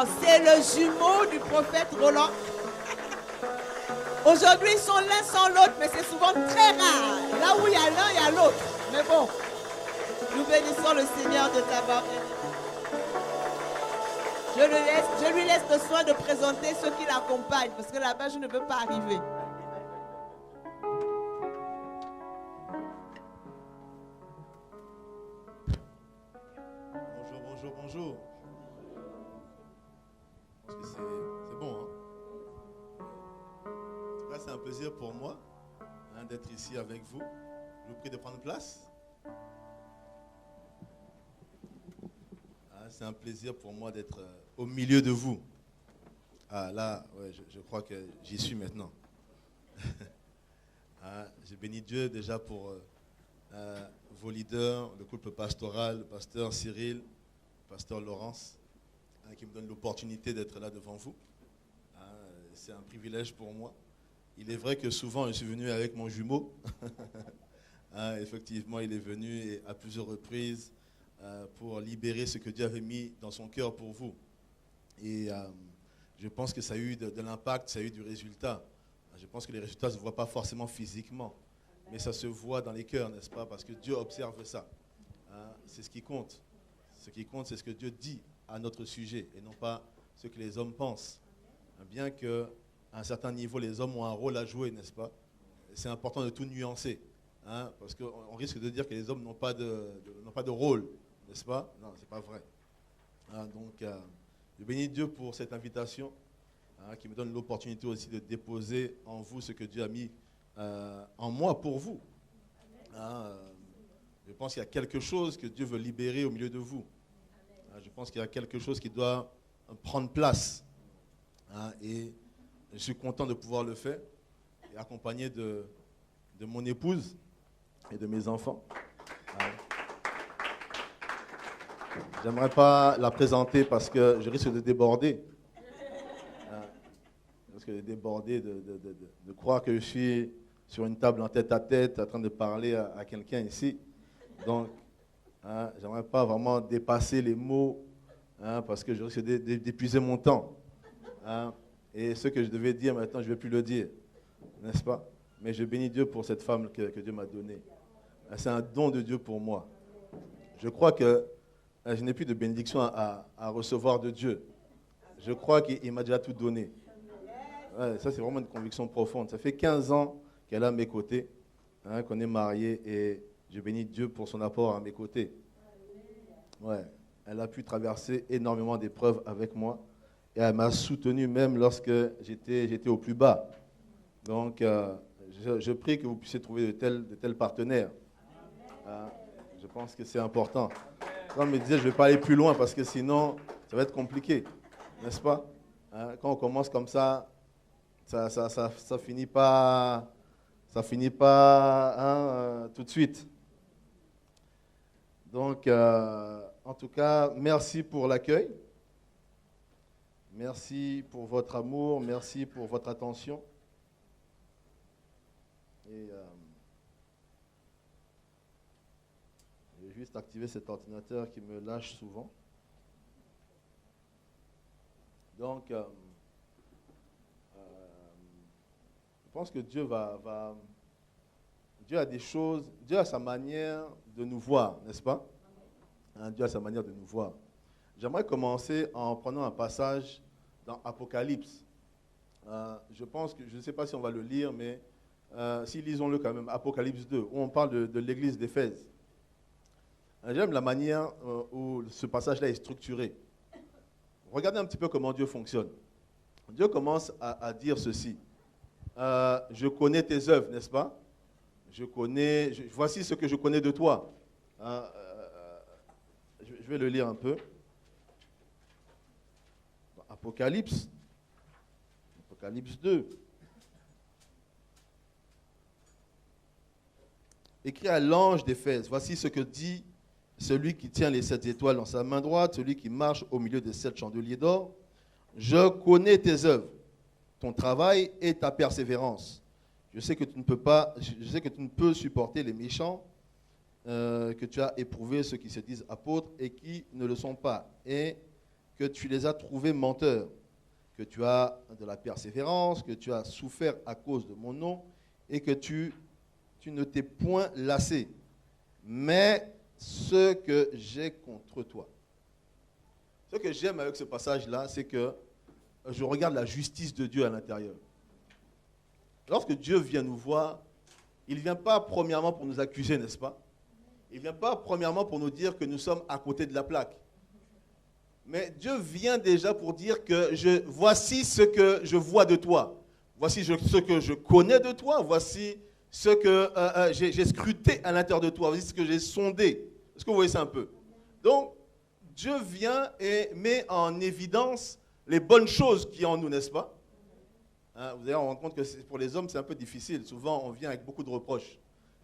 Alors, c'est le jumeau du prophète Roland. Aujourd'hui, ils sont l'un sans l'autre, mais c'est souvent très rare. Là où il y a l'un, il y a l'autre. Mais bon, nous bénissons le Seigneur de t'avoir béni. Je lui laisse le soin de présenter ceux qui l'accompagnent, parce que là-bas, je ne peux pas arriver. Bonjour. Je pense que c'est bon, hein? En tout cas, c'est un plaisir pour moi d'être ici avec vous. Je vous prie de prendre place. C'est un plaisir pour moi d'être au milieu de vous. Ah là, ouais, je crois que j'y suis maintenant. Je bénis Dieu déjà pour vos leaders, le couple pastoral, le pasteur Cyril, le pasteur Laurence, qui me donne l'opportunité d'être là devant vous. C'est un privilège pour moi. Il est vrai que souvent je suis venu avec mon jumeau. Effectivement, il est venu et à plusieurs reprises pour libérer ce que Dieu avait mis dans son cœur pour vous. Et je pense que ça a eu de l'impact, ça a eu du résultat. Je pense que les résultats ne se voient pas forcément physiquement, mais ça se voit dans les cœurs, n'est-ce pas? Parce que Dieu observe ça. C'est ce qui compte. Ce qui compte, c'est ce que Dieu dit à notre sujet et non pas ce que les hommes pensent. Bien qu'à un certain niveau, les hommes ont un rôle à jouer, n'est-ce pas? C'est important de tout nuancer, parce qu'on risque de dire que les hommes n'ont pas de rôle, n'est-ce pas? Non, ce n'est pas vrai. Donc, je bénis Dieu pour cette invitation qui me donne l'opportunité aussi de déposer en vous ce que Dieu a mis en moi pour vous. Je pense qu'il y a quelque chose que Dieu veut libérer au milieu de vous. Je pense qu'il y a quelque chose qui doit prendre place. Et je suis content de pouvoir le faire et accompagné de mon épouse et de mes enfants. J'aimerais pas la présenter parce que je risque de déborder. Je risque de déborder, de croire que je suis sur une table en tête-à-tête en train de parler à quelqu'un ici. Donc, j'aimerais pas vraiment dépasser les mots parce que je risque d'épuiser mon temps. Et ce que je devais dire maintenant, je ne vais plus le dire. N'est-ce pas? Mais je bénis Dieu pour cette femme que Dieu m'a donnée. C'est un don de Dieu pour moi. Je crois que je n'ai plus de bénédiction à recevoir de Dieu. Je crois qu'il m'a déjà tout donné. Ouais, ça, c'est vraiment une conviction profonde. Ça fait 15 ans qu'elle est à mes côtés, qu'on est mariés, et je bénis Dieu pour son apport à mes côtés. Ouais, elle a pu traverser énormément d'épreuves avec moi, et elle m'a soutenu même lorsque j'étais au plus bas. Donc, je prie que vous puissiez trouver de tels partenaires. Je pense que c'est important. Quand on me disait, je ne vais pas aller plus loin parce que sinon, ça va être compliqué, n'est-ce pas? Quand on commence comme ça finit pas tout de suite. Donc, en tout cas, merci pour l'accueil. Merci pour votre amour. Merci pour votre attention. Et je vais juste activer cet ordinateur qui me lâche souvent. Donc, je pense que Dieu Dieu a des choses, Dieu a sa manière de nous voir, n'est-ce pas? Dieu a sa manière de nous voir. J'aimerais commencer en prenant un passage dans Apocalypse. Je pense que, je ne sais pas si on va le lire, mais si lisons-le quand même, Apocalypse 2, où on parle de l'église d'Éphèse. J'aime la manière où ce passage-là est structuré. Regardez un petit peu comment Dieu fonctionne. Dieu commence à dire ceci. Je connais tes œuvres, n'est-ce pas? Voici ce que je connais de toi. Je vais le lire un peu. Apocalypse 2. Écrit à l'ange d'Éphèse, voici ce que dit celui qui tient les 7 étoiles dans sa main droite, celui qui marche au milieu des 7 chandeliers d'or. Je connais tes œuvres, ton travail et ta persévérance. Je sais que tu ne peux supporter les méchants, que tu as éprouvé ceux qui se disent apôtres et qui ne le sont pas, et que tu les as trouvés menteurs, que tu as de la persévérance, que tu as souffert à cause de mon nom et que tu ne t'es point lassé. Mais ce que j'ai contre toi. Ce que j'aime avec ce passage-là, c'est que je regarde la justice de Dieu à l'intérieur. Lorsque Dieu vient nous voir, il ne vient pas premièrement pour nous accuser, n'est-ce pas? Il ne vient pas premièrement pour nous dire que nous sommes à côté de la plaque. Mais Dieu vient déjà pour dire que voici ce que je vois de toi. Voici ce que je connais de toi. Voici ce que j'ai scruté à l'intérieur de toi. Voici ce que j'ai sondé. Est-ce que vous voyez ça un peu? Donc, Dieu vient et met en évidence les bonnes choses qui sont en nous, n'est-ce pas? Vous allez vous rendre compte que pour les hommes, c'est un peu difficile. Souvent, on vient avec beaucoup de reproches.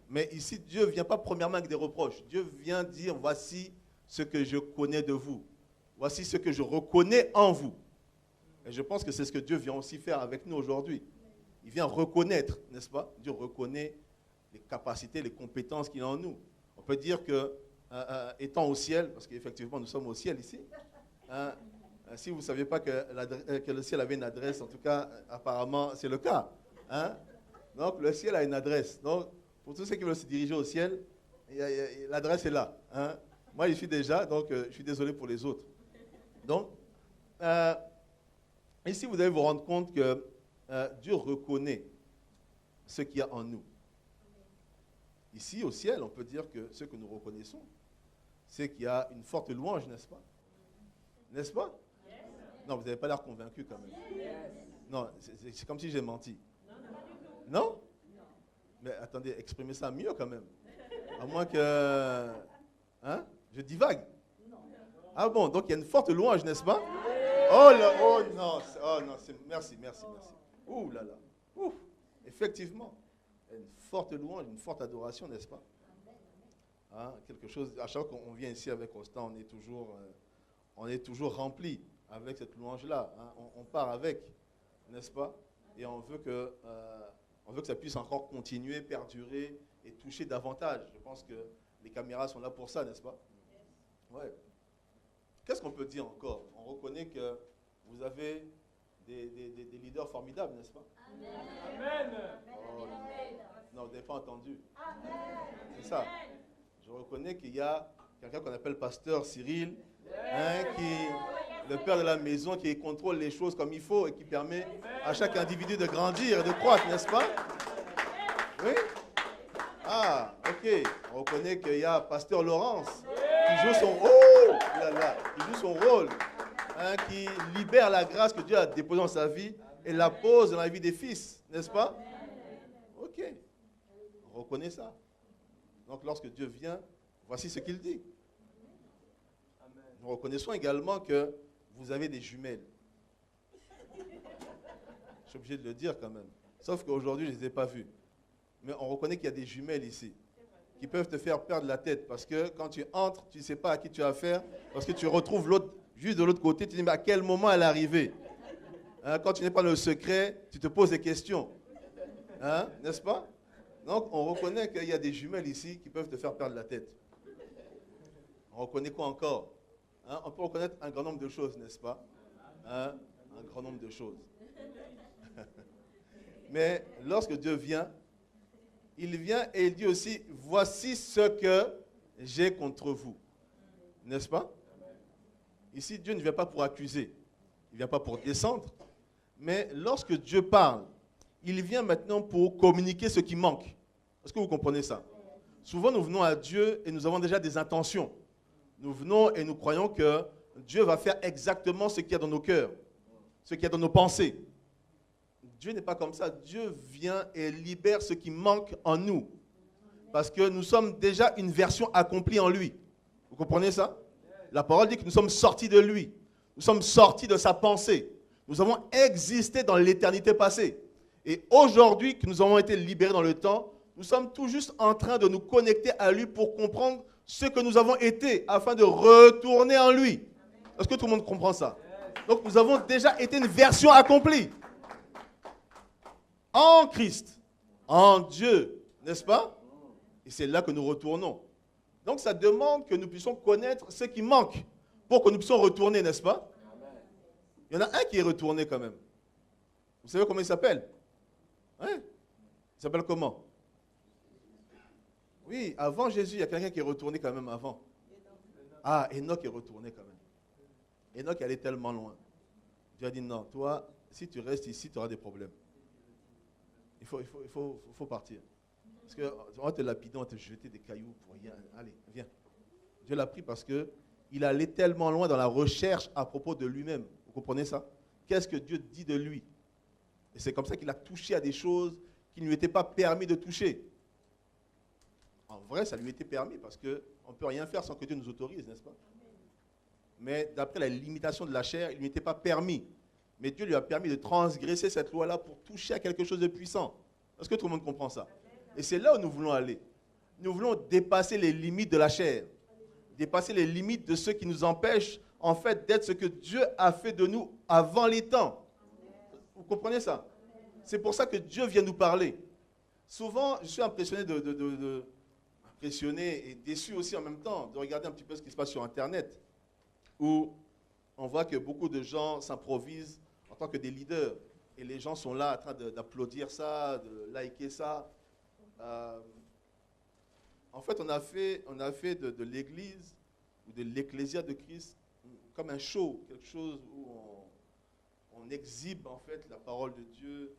Mais ici, Dieu ne vient pas premièrement avec des reproches. Dieu vient dire, voici ce que je connais de vous. Voici ce que je reconnais en vous. Et je pense que c'est ce que Dieu vient aussi faire avec nous aujourd'hui. Il vient reconnaître, n'est-ce pas? Dieu reconnaît les capacités, les compétences qu'il a en nous. On peut dire que, étant au ciel, parce qu'effectivement nous sommes au ciel ici, si vous ne saviez pas que le ciel avait une adresse, en tout cas, apparemment, c'est le cas. Donc, le ciel a une adresse. Donc, pour tous ceux qui veulent se diriger au ciel, l'adresse est là. Moi, j'y suis déjà, donc je suis désolé pour les autres. Donc, ici, vous allez vous rendre compte que Dieu reconnaît ce qu'il y a en nous. Ici, au ciel, on peut dire que ce que nous reconnaissons, c'est qu'il y a une forte louange, n'est-ce pas? N'est-ce pas? Non, vous n'avez pas l'air convaincu quand même. Non, c'est comme si j'ai menti. Non? Mais attendez, exprimez ça mieux quand même. À moins que... Je divague. Ah bon, donc il y a une forte louange, n'est-ce pas? Oh là, oh non, merci. Ouh là là. Ouh, effectivement. Une forte louange, une forte adoration, n'est-ce pas? Quelque chose, à chaque fois qu'on vient ici avec Constant, on est toujours rempli avec cette louange-là. On part avec, n'est-ce pas? Et on veut que ça puisse encore continuer, perdurer et toucher davantage. Je pense que les caméras sont là pour ça, n'est-ce pas? Ouais. Qu'est-ce qu'on peut dire encore? On reconnaît que vous avez des leaders formidables, n'est-ce pas? Amen. Oh, non, vous n'avez pas entendu. C'est ça. Je reconnais qu'il y a quelqu'un qu'on appelle pasteur Cyril, le père de la maison qui contrôle les choses comme il faut et qui permet à chaque individu de grandir et de croître, n'est-ce pas? Oui? Ah, ok. On reconnaît qu'il y a pasteur Laurence qui joue son rôle, qui libère la grâce que Dieu a déposée dans sa vie et la pose dans la vie des fils, n'est-ce pas? Ok. On reconnaît ça. Donc lorsque Dieu vient, voici ce qu'il dit. Nous reconnaissons également que vous avez des jumelles. Je suis obligé de le dire quand même. Sauf qu'aujourd'hui, je ne les ai pas vues. Mais on reconnaît qu'il y a des jumelles ici qui peuvent te faire perdre la tête parce que quand tu entres, tu ne sais pas à qui tu as affaire parce que tu retrouves l'autre juste de l'autre côté. Tu te dis, mais à quel moment elle est arrivée? Quand tu n'es pas dans le secret, tu te poses des questions. N'est-ce pas? Donc, on reconnaît qu'il y a des jumelles ici qui peuvent te faire perdre la tête. On reconnaît quoi encore? On peut reconnaître un grand nombre de choses, n'est-ce pas? Un grand nombre de choses. Mais lorsque Dieu vient, il vient et il dit aussi, voici ce que j'ai contre vous. N'est-ce pas? Ici, Dieu ne vient pas pour accuser. Il ne vient pas pour descendre. Mais lorsque Dieu parle, il vient maintenant pour communiquer ce qui manque. Est-ce que vous comprenez ça? Souvent, nous venons à Dieu et nous avons déjà des intentions. Nous venons et nous croyons que Dieu va faire exactement ce qu'il y a dans nos cœurs, ce qu'il y a dans nos pensées. Dieu n'est pas comme ça. Dieu vient et libère ce qui manque en nous. Parce que nous sommes déjà une version accomplie en lui. Vous comprenez ça? La parole dit que nous sommes sortis de lui. Nous sommes sortis de sa pensée. Nous avons existé dans l'éternité passée. Et aujourd'hui que nous avons été libérés dans le temps, nous sommes tout juste en train de nous connecter à lui pour comprendre ce que nous avons été afin de retourner en lui. Est-ce que tout le monde comprend ça? Donc nous avons déjà été une version accomplie. En Christ, en Dieu, n'est-ce pas? Et c'est là que nous retournons. Donc ça demande que nous puissions connaître ce qui manque pour que nous puissions retourner, n'est-ce pas? Il y en a un qui est retourné quand même. Vous savez comment il s'appelle? Hein? Il s'appelle comment? Oui, avant Jésus, il y a quelqu'un qui est retourné quand même avant. Ah, Enoch est retourné quand même. Enoch est allé tellement loin. Dieu a dit non, toi, si tu restes ici, tu auras des problèmes. Il faut partir. Parce qu'on va te lapider, on va te jeter des cailloux pour rien. Allez, viens. Dieu l'a pris parce qu'il allait tellement loin dans la recherche à propos de lui-même. Vous comprenez ça? Qu'est-ce que Dieu dit de lui? Et c'est comme ça qu'il a touché à des choses qui ne lui étaient pas permis de toucher. En vrai, ça lui était permis parce qu'on ne peut rien faire sans que Dieu nous autorise, n'est-ce pas? Mais d'après la limitation de la chair, il ne lui était pas permis. Mais Dieu lui a permis de transgresser cette loi-là pour toucher à quelque chose de puissant. Est-ce que tout le monde comprend ça? Et c'est là où nous voulons aller. Nous voulons dépasser les limites de la chair. Dépasser les limites de ceux qui nous empêchent, en fait, d'être ce que Dieu a fait de nous avant les temps. Vous comprenez ça? C'est pour ça que Dieu vient nous parler. Souvent, je suis impressionné impressionné et déçu aussi en même temps de regarder un petit peu ce qui se passe sur Internet, où on voit que beaucoup de gens s'improvisent en tant que des leaders. Et les gens sont là en train d'applaudir ça, de liker ça. En fait, on a fait de l'Église ou de l'Ecclésia de Christ comme un show, quelque chose où on exhibe en fait la parole de Dieu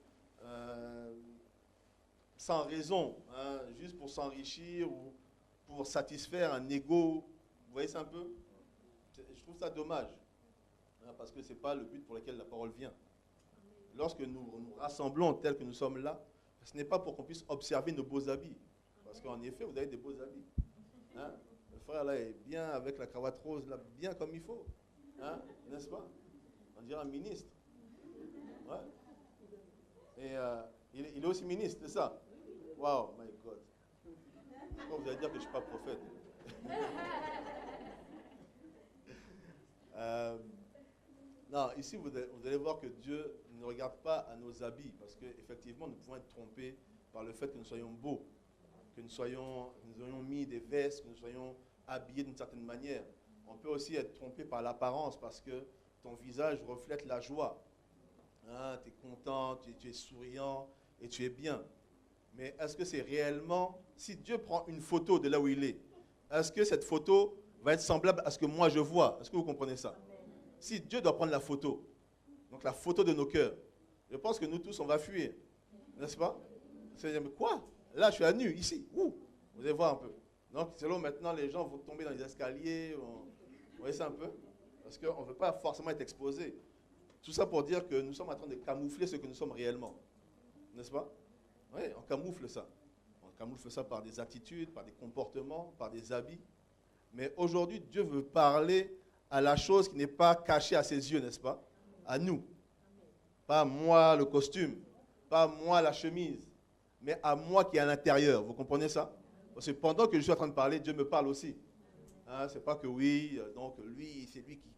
sans raison, hein, juste pour s'enrichir ou pour satisfaire un ego. Vous voyez ça un peu? Je trouve ça dommage, hein, parce que ce n'est pas le but pour lequel la parole vient. Lorsque nous nous rassemblons tels que nous sommes là, ce n'est pas pour qu'on puisse observer nos beaux habits. Parce qu'en effet, vous avez des beaux habits. Hein? Le frère là est bien avec la cravate rose, là, bien comme il faut. Hein? N'est-ce pas? On dirait un ministre. Ouais. Et il est aussi ministre, c'est ça? Wow, my God. Pourquoi vous allez dire que je ne suis pas prophète? Non, ici, vous allez voir que Dieu ne regarde pas à nos habits, parce qu'effectivement, nous pouvons être trompés par le fait que nous soyons beaux, que nous ayons mis des vestes, que nous soyons habillés d'une certaine manière. On peut aussi être trompé par l'apparence, parce que ton visage reflète la joie. Hein, tu es content, tu es souriant, et tu es bien. Mais est-ce que c'est réellement, si Dieu prend une photo de là où il est-ce que cette photo va être semblable à ce que moi je vois? Est-ce que vous comprenez ça? Si Dieu doit prendre la photo, donc la photo de nos cœurs, je pense que nous tous, on va fuir. N'est-ce pas? C'est mais quoi? Là, je suis à nu, ici. Où? Vous allez voir un peu. Donc, c'est là où maintenant les gens vont tomber dans les escaliers. Vous voyez ça un peu? Parce qu'on ne veut pas forcément être exposé. Tout ça pour dire que nous sommes en train de camoufler ce que nous sommes réellement. N'est-ce pas? Oui, on camoufle ça. On camoufle ça par des attitudes, par des comportements, par des habits. Mais aujourd'hui, Dieu veut parler à la chose qui n'est pas cachée à ses yeux, n'est-ce pas? À nous. Pas moi le costume, pas moi la chemise, mais à moi qui est à l'intérieur. Vous comprenez ça? Parce que pendant que je suis en train de parler, Dieu me parle aussi. Hein, c'est pas que oui, donc lui, c'est lui qui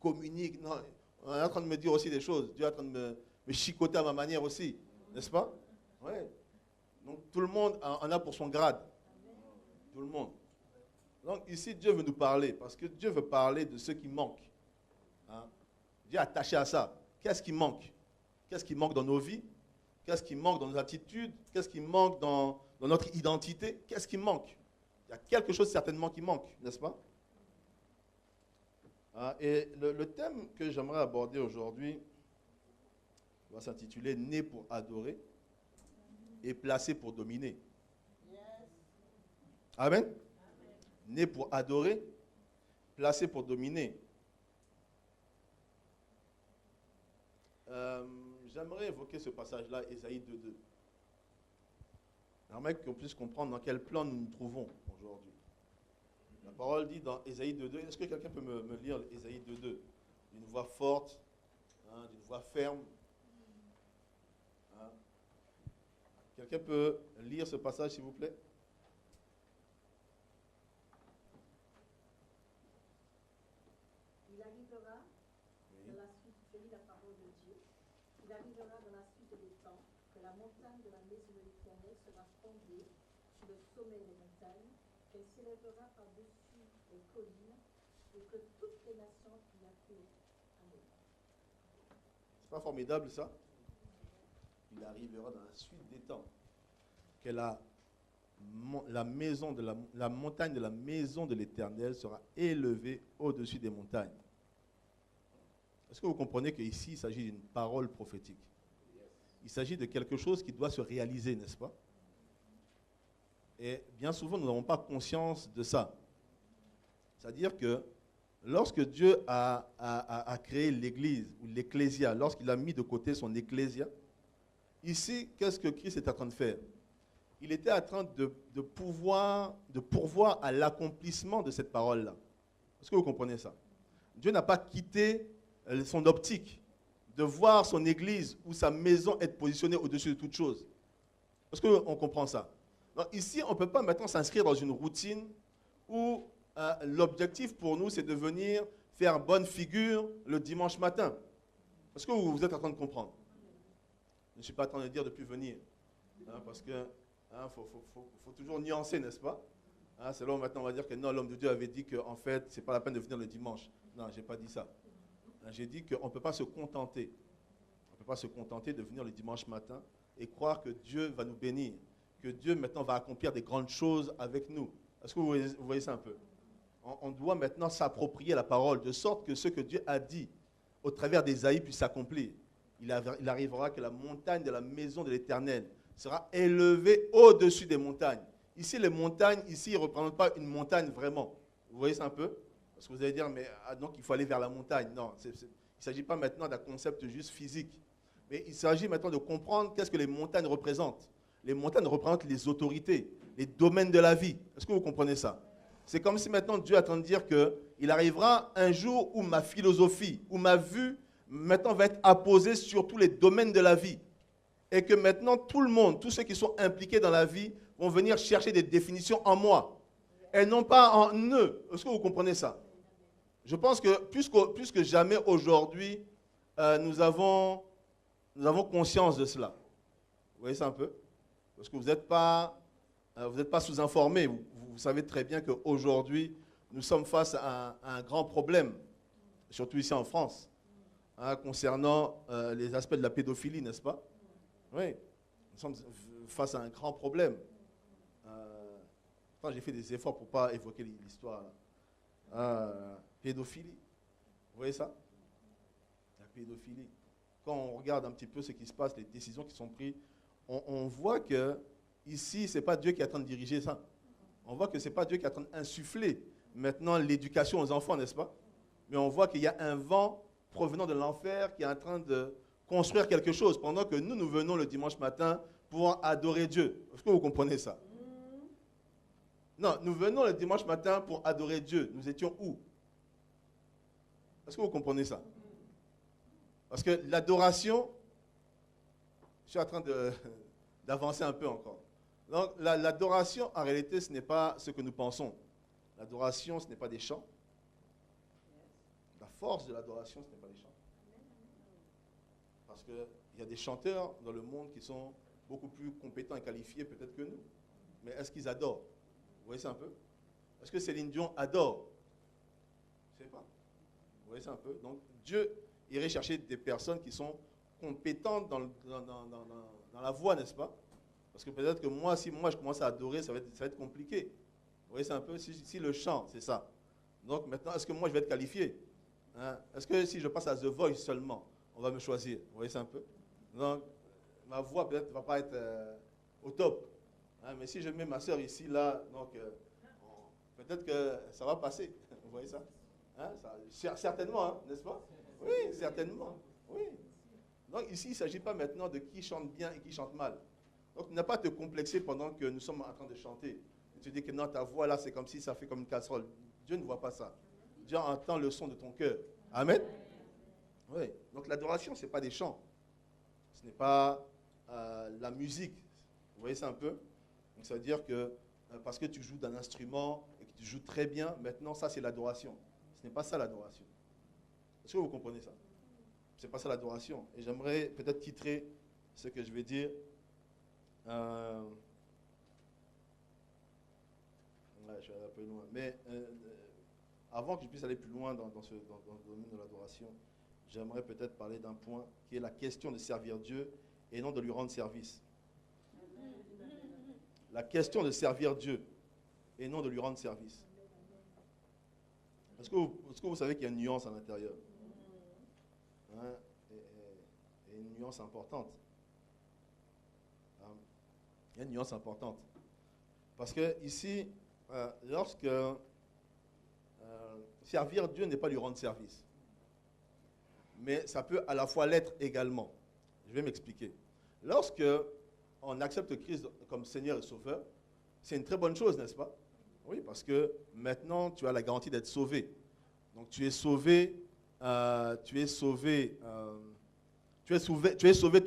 communique. Non, on est en train de me dire aussi des choses. Dieu est en train de me chicoter à ma manière aussi. N'est-ce pas? Oui. Donc tout le monde en a pour son grade. Tout le monde. Donc ici, Dieu veut nous parler, parce que Dieu veut parler de ce qui manque. Hein? Dieu est attaché à ça. Qu'est-ce qui manque? Qu'est-ce qui manque dans nos vies? Qu'est-ce qui manque dans nos attitudes? Qu'est-ce qui manque dans notre identité? Qu'est-ce qui manque? Il y a quelque chose certainement qui manque, n'est-ce pas? Hein? Et le thème que j'aimerais aborder aujourd'hui va s'intituler « Né pour adorer et placé pour dominer ». Amen? Né pour adorer, placé pour dominer. J'aimerais évoquer ce passage-là, Ésaïe 2.2. J'aimerais qu'on puisse comprendre dans quel plan nous nous trouvons aujourd'hui. La parole dit dans Ésaïe 2.2, est-ce que quelqu'un peut me lire Ésaïe 2.2 d'une voix forte, hein, d'une voix ferme? Hein? Quelqu'un peut lire ce passage, s'il vous plaît? Il arrivera dans la suite, je lis la parole de Dieu, il arrivera dans la suite des temps que la montagne de la maison de l'Éternel sera fondée sur le sommet des montagnes, qu'elle s'élèvera par-dessus les collines et que toutes les nations y accourent. Amen. C'est pas formidable ça? Il arrivera dans la suite des temps que la montagne de la maison de l'Éternel sera élevée au-dessus des montagnes. Est-ce que vous comprenez qu'ici, il s'agit d'une parole prophétique? Il s'agit de quelque chose qui doit se réaliser, n'est-ce pas? Et bien souvent, nous n'avons pas conscience de ça. C'est-à-dire que lorsque Dieu a créé l'Église, ou l'Ecclésia, lorsqu'il a mis de côté son Ecclésia, ici, qu'est-ce que Christ est en train de faire? Il était en train de pourvoir à l'accomplissement de cette parole-là. Est-ce que vous comprenez ça? Dieu n'a pas quitté son optique de voir son Église ou sa maison être positionnée au-dessus de toute chose. Est-ce qu'on comprend ça? Donc, ici, on ne peut pas maintenant s'inscrire dans une routine où l'objectif pour nous, c'est de venir faire bonne figure le dimanche matin. Est-ce que vous êtes en train de comprendre? Je ne suis pas en train de dire de ne plus venir. Parce que faut toujours nuancer, n'est-ce pas? C'est là où maintenant on va dire que non, l'homme de Dieu avait dit qu'en fait, ce n'est pas la peine de venir le dimanche. Non, je n'ai pas dit ça. J'ai dit qu'on ne peut pas se contenter. On ne peut pas se contenter de venir le dimanche matin et croire que Dieu va nous bénir. Que Dieu maintenant va accomplir des grandes choses avec nous. Est-ce que vous voyez ça un peu? On doit maintenant s'approprier la parole, de sorte que ce que Dieu a dit au travers d'Ésaïe puisse s'accomplir. Il arrivera que la montagne de la maison de l'Éternel sera élevée au-dessus des montagnes. Ici, les montagnes, ici, ils ne représentent pas une montagne vraiment. Vous voyez ça un peu? Parce que vous allez dire, mais donc il faut aller vers la montagne. Non, il ne s'agit pas maintenant d'un concept juste physique. Mais il s'agit maintenant de comprendre qu'est-ce que les montagnes représentent. Les montagnes représentent les autorités, les domaines de la vie. Est-ce que vous comprenez ça? C'est comme si maintenant Dieu est en train de dire qu'il arrivera un jour où ma philosophie, où ma vue, maintenant va être apposée sur tous les domaines de la vie. Et que maintenant tout le monde, tous ceux qui sont impliqués dans la vie, vont venir chercher des définitions en moi. Et non pas en eux. Est-ce que vous comprenez ça? Je pense que plus que jamais aujourd'hui, nous avons conscience de cela. Vous voyez ça un peu? Parce que vous n'êtes pas sous-informés. Vous savez très bien qu'aujourd'hui, nous sommes face à un grand problème, surtout ici en France, concernant les aspects de la pédophilie, n'est-ce pas? Oui, nous sommes face à un grand problème. J'ai fait des efforts pour ne pas évoquer l'histoire. Pédophilie. Vous voyez ça? La pédophilie. Quand on regarde un petit peu ce qui se passe, les décisions qui sont prises, on voit que ici, ce n'est pas Dieu qui est en train de diriger ça. On voit que ce n'est pas Dieu qui est en train d'insuffler maintenant l'éducation aux enfants, n'est-ce pas? Mais on voit qu'il y a un vent provenant de l'enfer qui est en train de construire quelque chose pendant que nous venons le dimanche matin pour adorer Dieu. Est-ce que vous comprenez ça? Non, nous venons le dimanche matin pour adorer Dieu. Nous étions où? Est-ce que vous comprenez ça? Parce que l'adoration, je suis en train d'avancer un peu encore. Donc l'adoration, en réalité, ce n'est pas ce que nous pensons. L'adoration, ce n'est pas des chants. La force de l'adoration, ce n'est pas des chants. Parce qu'il y a des chanteurs dans le monde qui sont beaucoup plus compétents et qualifiés peut-être que nous. Mais est-ce qu'ils adorent? Vous voyez ça un peu? Est-ce que Céline Dion adore? Je ne sais pas. Vous voyez ça un peu? Donc Dieu irait chercher des personnes qui sont compétentes dans la voix, n'est-ce pas? Parce que peut-être que moi, si je commence à adorer, ça va être compliqué. Vous voyez ça un peu? Si le chant, c'est ça. Donc maintenant, est-ce que moi je vais être qualifié? Est-ce que si je passe à The Voice seulement, on va me choisir? Vous voyez ça un peu? Donc ma voix peut-être ne va pas être au top. Mais si je mets ma soeur ici, là, donc peut-être que ça va passer. Vous voyez ça? Certainement, n'est-ce pas? Oui, certainement. Oui. Donc ici, il ne s'agit pas maintenant de qui chante bien et qui chante mal. Donc n'a pas à te complexer pendant que nous sommes en train de chanter. Et tu dis que non, ta voix là, c'est comme si ça fait comme une casserole. Dieu ne voit pas ça. Dieu entend le son de ton cœur. Amen? Oui. Donc l'adoration, ce n'est pas des chants. Ce n'est pas la musique. Vous voyez ça un peu? Donc ça veut dire que parce que tu joues d'un instrument et que tu joues très bien, maintenant ça c'est l'adoration. Ce n'est pas ça l'adoration. Est-ce que vous comprenez ça? Ce n'est pas ça l'adoration. Et j'aimerais peut-être titrer ce que je vais dire. Je vais aller un peu loin. Mais avant que je puisse aller plus loin dans le domaine de l'adoration, j'aimerais peut-être parler d'un point qui est la question de servir Dieu et non de lui rendre service. La question de servir Dieu et non de lui rendre service. Est-ce que vous savez qu'il y a une nuance à l'intérieur? Hein? Et une nuance importante. Il y a une nuance importante. Parce que ici, lorsque servir Dieu n'est pas lui rendre service, mais ça peut à la fois l'être également. Je vais m'expliquer. Lorsque on accepte Christ comme Seigneur et Sauveur, c'est une très bonne chose, n'est-ce pas? Oui, parce que maintenant, tu as la garantie d'être sauvé. Donc, tu es sauvé tout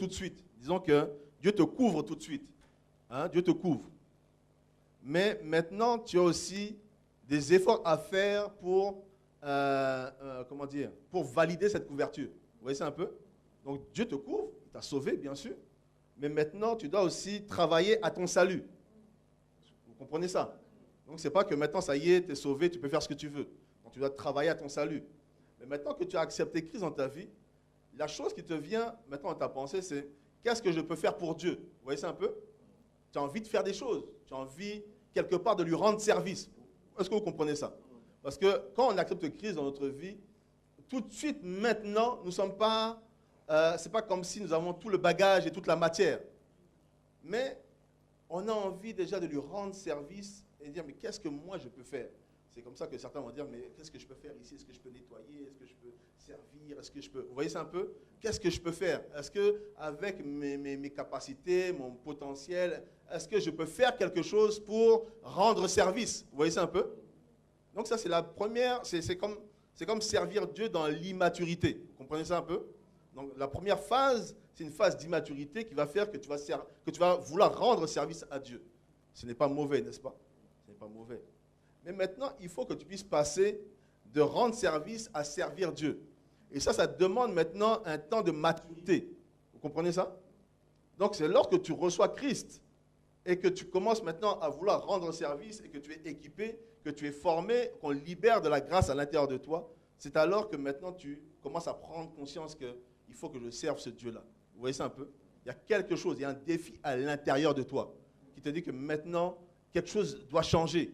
de suite. Disons que Dieu te couvre tout de suite. Hein, Dieu te couvre. Mais maintenant, tu as aussi des efforts à faire pour valider cette couverture. Vous voyez ça un peu? Donc, Dieu te couvre, il t'a sauvé, bien sûr. Mais maintenant, tu dois aussi travailler à ton salut. Vous comprenez ça? Donc, ce n'est pas que maintenant, ça y est, tu es sauvé, tu peux faire ce que tu veux. Donc, tu dois travailler à ton salut. Mais maintenant que tu as accepté Christ dans ta vie, la chose qui te vient maintenant dans ta pensée, c'est qu'est-ce que je peux faire pour Dieu? Vous voyez ça un peu? Tu as envie de faire des choses. Tu as envie, quelque part, de lui rendre service. Est-ce que vous comprenez ça? Parce que quand on accepte Christ dans notre vie, tout de suite, maintenant, nous ne sommes pas... ce n'est pas comme si nous avons tout le bagage et toute la matière. Mais on a envie déjà de lui rendre service et dire, mais qu'est-ce que moi je peux faire? C'est comme ça que certains vont dire, mais qu'est-ce que je peux faire ici? Est-ce que je peux nettoyer? Est-ce que je peux servir? Est-ce que je peux... Vous voyez ça un peu? Qu'est-ce que je peux faire? Est-ce qu'avec mes capacités, mon potentiel, est-ce que je peux faire quelque chose pour rendre service? Vous voyez ça un peu? Donc ça, c'est la première, c'est comme servir Dieu dans l'immaturité. Vous comprenez ça un peu? Donc la première phase, c'est une phase d'immaturité qui va faire que tu vas vouloir rendre service à Dieu. Ce n'est pas mauvais, n'est-ce pas? Ce n'est pas mauvais. Mais maintenant, il faut que tu puisses passer de rendre service à servir Dieu. Et ça demande maintenant un temps de maturité. Vous comprenez ça? Donc c'est lorsque tu reçois Christ et que tu commences maintenant à vouloir rendre service et que tu es équipé, que tu es formé, qu'on libère de la grâce à l'intérieur de toi, c'est alors que maintenant tu commences à prendre conscience qu'il faut que je serve ce Dieu-là. Vous voyez ça un peu? Il y a quelque chose, il y a un défi à l'intérieur de toi qui te dit que maintenant, quelque chose doit changer.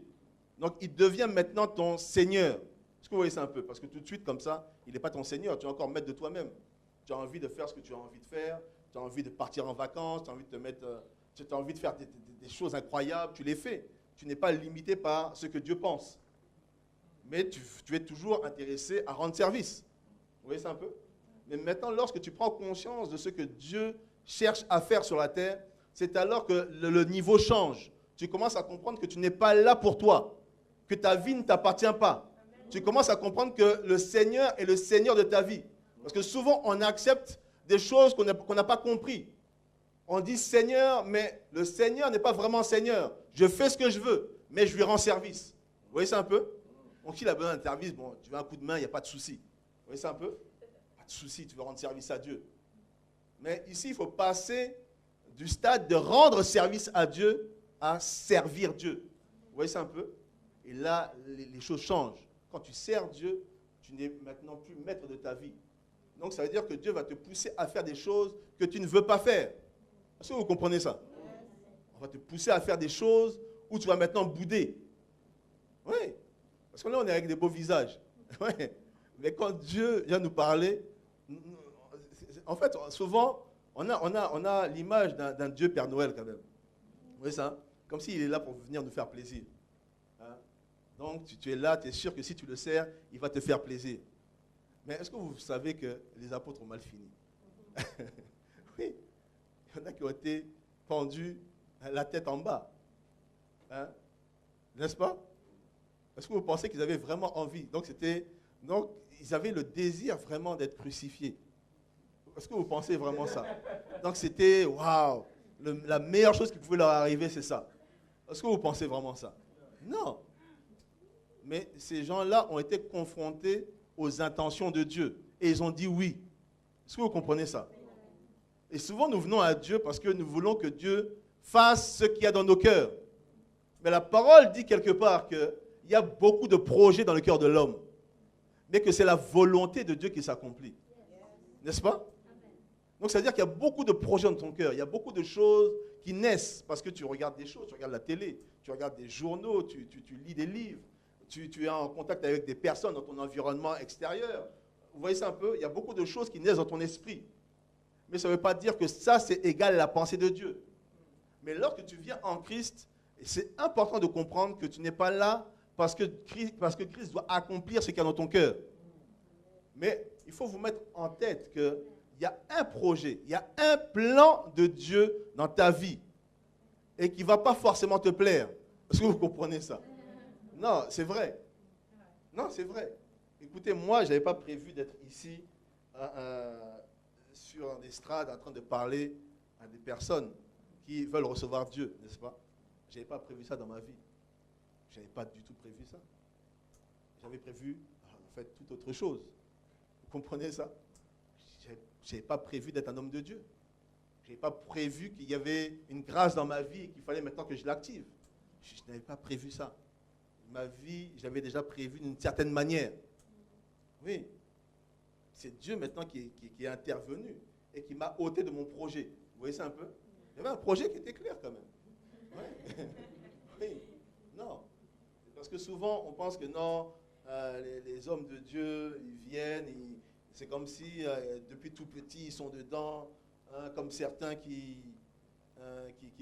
Donc, il devient maintenant ton Seigneur. Est-ce que vous voyez ça un peu? Parce que tout de suite, comme ça, il n'est pas ton Seigneur. Tu es encore maître de toi-même. Tu as envie de faire ce que tu as envie de faire. Tu as envie de partir en vacances. Tu as envie de te mettre... tu as envie de faire des choses incroyables. Tu les fais. Tu n'es pas limité par ce que Dieu pense. Mais tu es toujours intéressé à rendre service. Vous voyez ça un peu? Mais maintenant, lorsque tu prends conscience de ce que Dieu cherche à faire sur la terre, c'est alors que le niveau change. Tu commences à comprendre que tu n'es pas là pour toi, que ta vie ne t'appartient pas. Amen. Tu commences à comprendre que le Seigneur est le Seigneur de ta vie. Parce que souvent, on accepte des choses qu'on n'a pas compris. On dit Seigneur, mais le Seigneur n'est pas vraiment Seigneur. Je fais ce que je veux, mais je lui rends service. Vous voyez ça un peu? Donc, s'il a besoin d'un service, bon, tu veux un coup de main, il n'y a pas de souci. Vous voyez ça un peu? Pas de souci, tu veux rendre service à Dieu. Mais ici, il faut passer du stade de rendre service à Dieu à servir Dieu. Vous voyez ça un peu? Et là, les choses changent. Quand tu sers Dieu, tu n'es maintenant plus maître de ta vie. Donc, ça veut dire que Dieu va te pousser à faire des choses que tu ne veux pas faire. Est-ce que vous comprenez ça? On va te pousser à faire des choses où tu vas maintenant bouder. Oui. Parce que là, on est avec des beaux visages. Oui. Mais quand Dieu vient nous parler, en fait, souvent, on a l'image d'un Dieu Père Noël quand même. Vous voyez ça? Comme s'il est là pour venir nous faire plaisir. Hein? Donc, tu es là, tu es sûr que si tu le sers, il va te faire plaisir. Mais est-ce que vous savez que les apôtres ont mal fini? Oui. Il y en a qui ont été pendus la tête en bas. Hein? N'est-ce pas? Est-ce que vous pensez qu'ils avaient vraiment envie? Donc, ils avaient le désir vraiment d'être crucifiés. Est-ce que vous pensez vraiment ça? Donc, c'était, waouh! La meilleure chose qui pouvait leur arriver, c'est ça. Est-ce que vous pensez vraiment ça? Non. Mais ces gens-là ont été confrontés aux intentions de Dieu. Et ils ont dit oui. Est-ce que vous comprenez ça? Et souvent, nous venons à Dieu parce que nous voulons que Dieu fasse ce qu'il y a dans nos cœurs. Mais la parole dit quelque part qu'il y a beaucoup de projets dans le cœur de l'homme. Mais que c'est la volonté de Dieu qui s'accomplit. N'est-ce pas? Donc, ça veut dire qu'il y a beaucoup de projets dans ton cœur. Il y a beaucoup de choses qui naissent parce que tu regardes des choses, tu regardes la télé, tu regardes des journaux, tu lis des livres, tu es en contact avec des personnes dans ton environnement extérieur. Vous voyez ça un peu? Il y a beaucoup de choses qui naissent dans ton esprit. Mais ça ne veut pas dire que ça, c'est égal à la pensée de Dieu. Mais lorsque tu viens en Christ, c'est important de comprendre que tu n'es pas là parce que Christ doit accomplir ce qu'il y a dans ton cœur. Mais il faut vous mettre en tête qu'il y a un projet, il y a un plan de Dieu dans ta vie et qui ne va pas forcément te plaire. Est-ce que vous comprenez ça? Non, c'est vrai. Non, c'est vrai. Écoutez, moi, je n'avais pas prévu d'être ici sur des estrades en train de parler à des personnes qui veulent recevoir Dieu, n'est-ce pas? Je n'avais pas prévu ça dans ma vie. Je n'avais pas du tout prévu ça. J'avais prévu, en fait, toute autre chose. Vous comprenez ça? Je n'avais pas prévu d'être un homme de Dieu. Je n'avais pas prévu qu'il y avait une grâce dans ma vie et qu'il fallait maintenant que je l'active. Je n'avais pas prévu ça. Ma vie, j'avais déjà prévu d'une certaine manière. Oui. C'est Dieu maintenant qui est intervenu et qui m'a ôté de mon projet. Vous voyez ça un peu? Il y avait un projet qui était clair quand même. Ouais. Oui. Non. Parce que souvent, on pense que non, les hommes de Dieu, ils viennent, c'est comme si depuis tout petit, ils sont dedans, hein, comme certains qui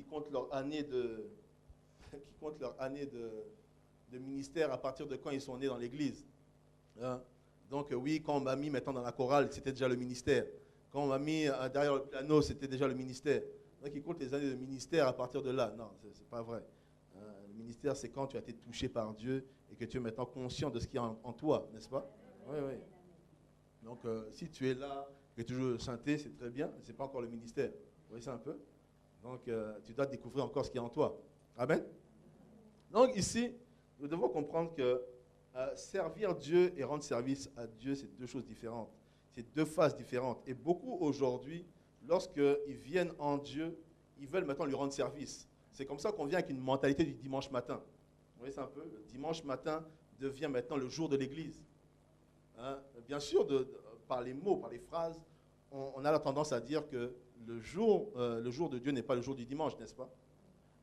comptent leur année de ministère à partir de quand ils sont nés dans l'église. Hein. Donc oui, quand on m'a mis maintenant dans la chorale, c'était déjà le ministère. Quand on m'a mis derrière le piano, c'était déjà le ministère. Donc ils comptent les années de ministère à partir de là. Non, c'est pas vrai. Le ministère, c'est quand tu as été touché par Dieu et que tu es maintenant conscient de ce qu'il y a en toi, n'est-ce pas? Oui, oui. Donc si tu es là, que tu joues le synthé, c'est très bien, mais ce n'est pas encore le ministère. Vous voyez ça un peu? Donc tu dois découvrir encore ce qu'il y a en toi. Amen? Donc ici, nous devons comprendre que servir Dieu et rendre service à Dieu, c'est deux choses différentes. C'est deux phases différentes. Et beaucoup aujourd'hui, lorsqu'ils viennent en Dieu, ils veulent maintenant lui rendre service. C'est comme ça qu'on vient avec une mentalité du dimanche matin. Vous voyez ça un peu? Le dimanche matin devient maintenant le jour de l'église. Hein? Bien sûr, par les mots, par les phrases, on a la tendance à dire que le jour de Dieu n'est pas le jour du dimanche, n'est-ce pas?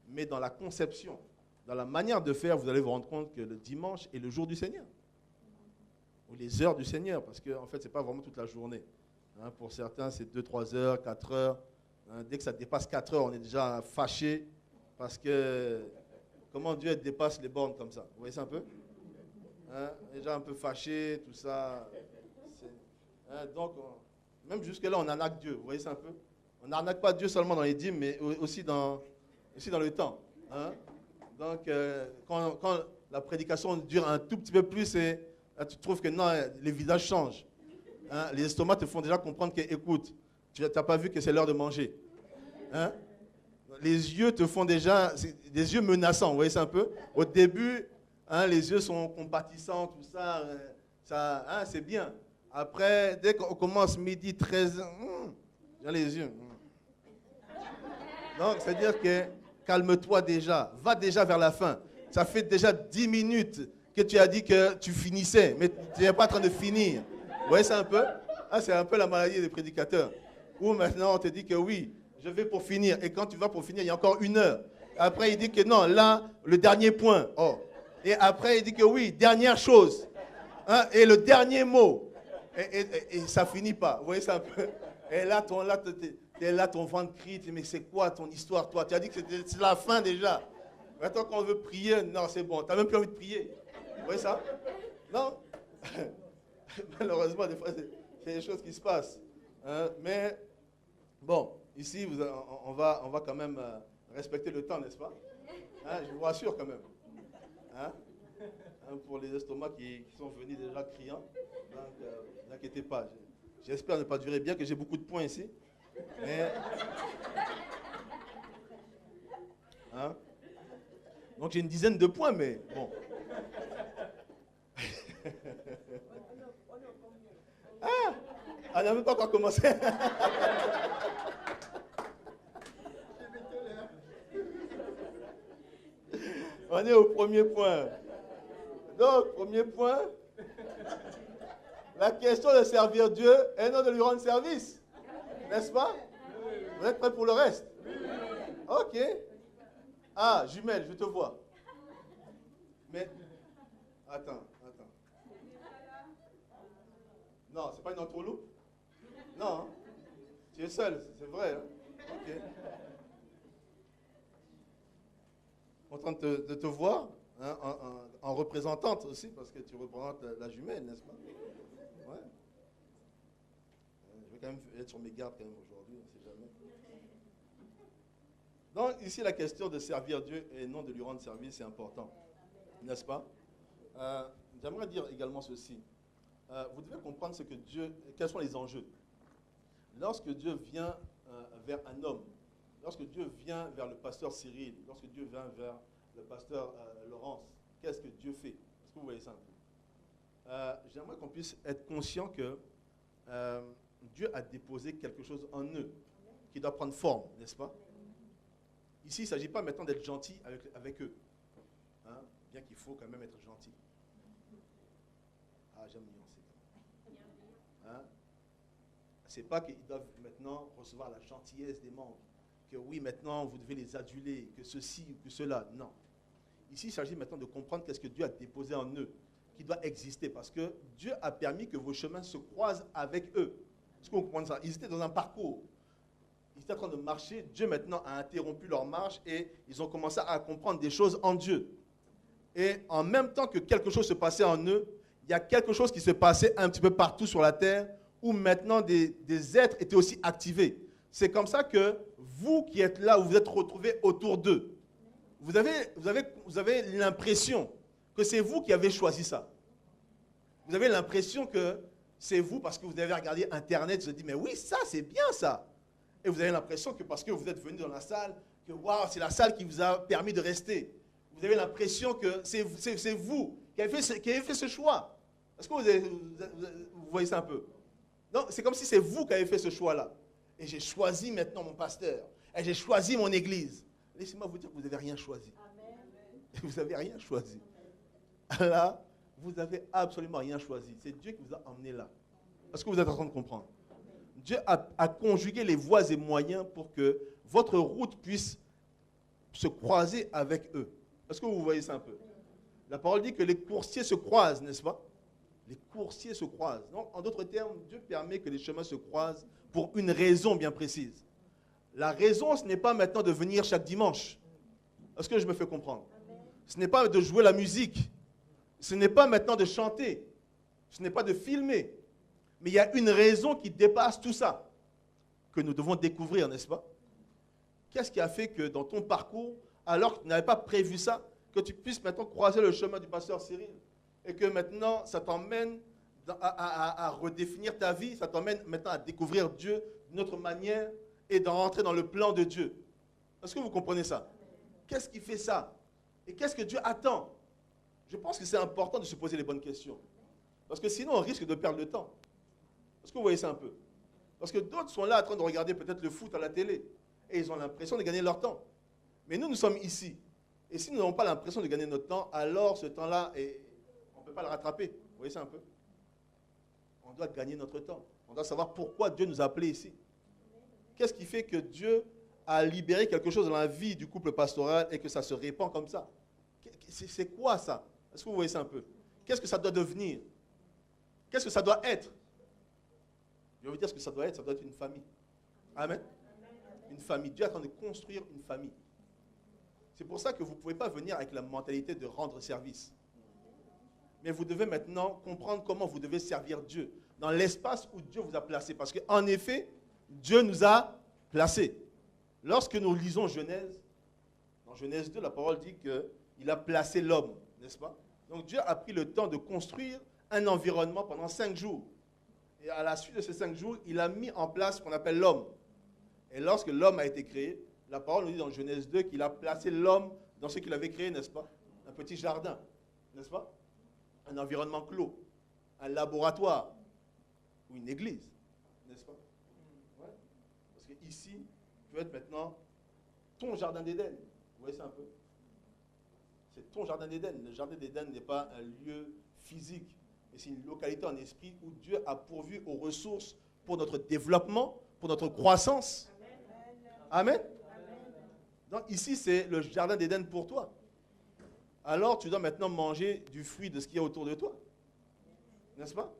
Mais dans la conception, dans la manière de faire, vous allez vous rendre compte que le dimanche est le jour du Seigneur. Ou les heures du Seigneur, parce qu'en fait, ce n'est pas vraiment toute la journée. Hein, pour certains, c'est 2-3 heures, 4 heures. Hein, dès que ça dépasse 4 heures, on est déjà fâché, parce que comment Dieu dépasse les bornes comme ça? Vous voyez ça un peu? Hein, déjà un peu fâché, tout ça. Hein, donc, même jusque-là, on arnaque Dieu. Vous voyez ça un peu? On n'arnaque pas Dieu seulement dans les dîmes, mais aussi dans le temps. Hein? Donc, quand la prédication dure un tout petit peu plus, là, tu trouves que non, les visages changent. Hein? Les estomacs te font déjà comprendre que, écoute, tu n'as pas vu que c'est l'heure de manger. Hein? Les yeux te font déjà, des yeux menaçants, vous voyez ça un peu? Au début, hein, les yeux sont compatissants, tout ça, hein, c'est bien. Après, dès qu'on commence midi, 13h, j'ai les yeux. Donc, c'est-à-dire que calme-toi déjà, va déjà vers la fin. Ça fait déjà 10 minutes que tu as dit que tu finissais, mais tu n'es pas en train de finir. Vous voyez ça un peu? Ah, c'est un peu la maladie des prédicateurs. Où maintenant on te dit que oui, je vais pour finir. Et quand tu vas pour finir, il y a encore 1 heure. Après, il dit que non, là, le dernier point. Oh. Et après, il dit que oui, dernière chose. Hein? Et le dernier mot. Et ça finit pas. Vous voyez ça un peu? Et là, ton ventre crie, mais c'est quoi ton histoire, toi? Tu as dit que c'est la fin déjà. Maintenant, quand on veut prier, non, c'est bon. Tu n'as même plus envie de prier. Vous voyez ça? Non? Malheureusement, des fois, c'est des choses qui se passent. Hein? Mais, bon, ici, on va quand même respecter le temps, n'est-ce pas? Hein? Je vous rassure quand même. Hein? Pour les estomacs qui sont venus déjà criants. Donc, ne vous inquiétez pas. J'espère ne pas durer bien, que j'ai beaucoup de points ici. Mais, hein? Donc j'ai une dizaine de points, mais bon. Ah, on n'a même pas encore commencé. On est au premier point. Donc, premier point, La question de servir Dieu et non de lui rendre service. N'est-ce pas? Vous êtes prêts pour le reste? Ok. Ah, jumelle, je te vois. Mais, attends. Non, c'est pas une entourloupe? Non, hein? Tu es seul, c'est vrai. Hein? Ok. Content de te voir, hein, en représentante aussi, parce que tu représentes la jumelle, n'est-ce pas? Ouais. Je vais quand même être sur mes gardes quand même aujourd'hui, on ne sait jamais. Donc ici, la question de servir Dieu et non de lui rendre service, c'est important, n'est-ce pas? J'aimerais dire également ceci. Vous devez comprendre ce que Dieu, quels sont les enjeux. Lorsque Dieu vient vers un homme, lorsque Dieu vient vers le pasteur Cyril, lorsque Dieu vient vers le pasteur Laurence, qu'est-ce que Dieu fait? Est-ce que vous voyez ça un peu? J'aimerais qu'on puisse être conscient que Dieu a déposé quelque chose en eux qui doit prendre forme, n'est-ce pas? Ici, il ne s'agit pas maintenant d'être gentil avec eux, hein, bien qu'il faut quand même être gentil. Ah, j'aime nuancer. Hein? C'est pas qu'ils doivent maintenant recevoir la gentillesse des membres, que oui, maintenant vous devez les aduler, que ceci ou que cela. Non. Ici, il s'agit maintenant de comprendre qu'est-ce que Dieu a déposé en eux, qui doit exister, parce que Dieu a permis que vos chemins se croisent avec eux. Est-ce que vous comprenez ça? Ils étaient dans un parcours. Ils étaient en train de marcher. Dieu maintenant a interrompu leur marche et ils ont commencé à comprendre des choses en Dieu. Et en même temps que quelque chose se passait en eux, il y a quelque chose qui se passait un petit peu partout sur la terre où maintenant des êtres étaient aussi activés. C'est comme ça que vous qui êtes là, vous vous êtes retrouvés autour d'eux. Vous avez l'impression que c'est vous qui avez choisi ça. Vous avez l'impression que c'est vous parce que vous avez regardé Internet, vous avez dit, mais oui, ça, c'est bien ça. Et vous avez l'impression que parce que vous êtes venu dans la salle, que waouh, c'est la salle qui vous a permis de rester. Vous avez l'impression que c'est vous qui avez fait ce choix. Est-ce que vous voyez ça un peu? Non, c'est comme si c'est vous qui avez fait ce choix-là. Et j'ai choisi maintenant mon pasteur. Et j'ai choisi mon église. Laissez-moi vous dire que vous n'avez rien choisi. Amen. Vous n'avez rien choisi. Là, vous n'avez absolument rien choisi. C'est Dieu qui vous a emmené là. Est-ce que vous êtes en train de comprendre? Dieu a conjugué les voies et moyens pour que votre route puisse se croiser avec eux. Est-ce que vous voyez ça un peu? La parole dit que les coursiers se croisent, n'est-ce pas? Les coursiers se croisent. Donc, en d'autres termes, Dieu permet que les chemins se croisent pour une raison bien précise. La raison, ce n'est pas maintenant de venir chaque dimanche. Est-ce que je me fais comprendre? Ce n'est pas de jouer la musique. Ce n'est pas maintenant de chanter. Ce n'est pas de filmer. Mais il y a une raison qui dépasse tout ça, que nous devons découvrir, n'est-ce pas? Qu'est-ce qui a fait que dans ton parcours, alors que tu n'avais pas prévu ça, que tu puisses maintenant croiser le chemin du pasteur Cyril, et que maintenant ça t'emmène à redéfinir ta vie, ça t'emmène maintenant à découvrir Dieu d'une autre manière et d'en rentrer dans le plan de Dieu. Est-ce que vous comprenez ça? Qu'est-ce qui fait ça? Et qu'est-ce que Dieu attend? Je pense que c'est important de se poser les bonnes questions. Parce que sinon, on risque de perdre le temps. Est-ce que vous voyez ça un peu? Parce que d'autres sont là en train de regarder peut-être le foot à la télé. Et ils ont l'impression de gagner leur temps. Mais nous, nous sommes ici. Et si nous n'avons pas l'impression de gagner notre temps, alors ce temps-là, on ne peut pas le rattraper. Vous voyez ça un peu? On doit gagner notre temps. On doit savoir pourquoi Dieu nous a appelés ici. Qu'est-ce qui fait que Dieu a libéré quelque chose dans la vie du couple pastoral et que ça se répand comme ça? C'est quoi ça? Est-ce que vous voyez ça un peu? Qu'est-ce que ça doit devenir? Qu'est-ce que ça doit être? Je vais vous dire ce que ça doit être une famille. Amen. Une famille. Dieu est en train de construire une famille. C'est pour ça que vous ne pouvez pas venir avec la mentalité de rendre service. Mais vous devez maintenant comprendre comment vous devez servir Dieu dans l'espace où Dieu vous a placé. Parce qu'en effet, Dieu nous a placés. Lorsque nous lisons Genèse, dans Genèse 2, la parole dit qu'il a placé l'homme, n'est-ce pas? Donc Dieu a pris le temps de construire un environnement pendant 5 jours. Et à la suite de ces 5 jours, il a mis en place ce qu'on appelle l'homme. Et lorsque l'homme a été créé, la parole nous dit dans Genèse 2 qu'il a placé l'homme dans ce qu'il avait créé, n'est-ce pas? Un petit jardin, n'est-ce pas? Un environnement clos, un laboratoire ou une église, n'est-ce pas? Ouais. Parce que ici peut être maintenant ton jardin d'Éden. Vous voyez ça un peu? C'est ton jardin d'Éden. Le jardin d'Éden n'est pas un lieu physique, mais c'est une localité en esprit où Dieu a pourvu aux ressources pour notre développement, pour notre croissance. Amen. Donc ici, c'est le jardin d'Éden pour toi. Alors, tu dois maintenant manger du fruit de ce qu'il y a autour de toi. N'est-ce pas?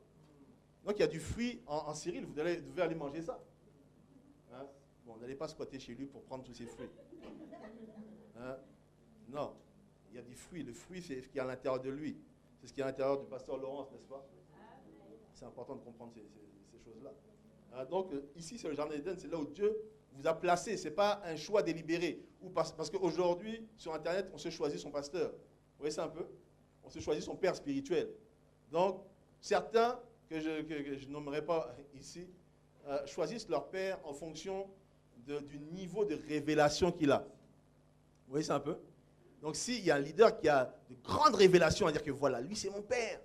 Donc, il y a du fruit en Cyril, vous devez aller manger ça. Hein? Bon, n'allez pas squatter chez lui pour prendre tous ces fruits. Hein? Non, il y a du fruit. Le fruit, c'est ce qui est à l'intérieur de lui. C'est ce qui est à l'intérieur du pasteur Laurence, n'est-ce pas? C'est important de comprendre ces choses-là. Hein? Donc, ici, c'est le jardin d'Éden, c'est là où Dieu vous a placé. Ce n'est pas un choix délibéré. Ou parce qu'aujourd'hui, sur Internet, on se choisit son pasteur. Vous voyez ça un peu? On se choisit son père spirituel. Donc, certains, que je nommerai pas ici, choisissent leur père en fonction du niveau de révélation qu'il a. Vous voyez ça un peu? Donc, s'il y a un leader qui a de grandes révélations à dire que voilà, lui c'est mon père,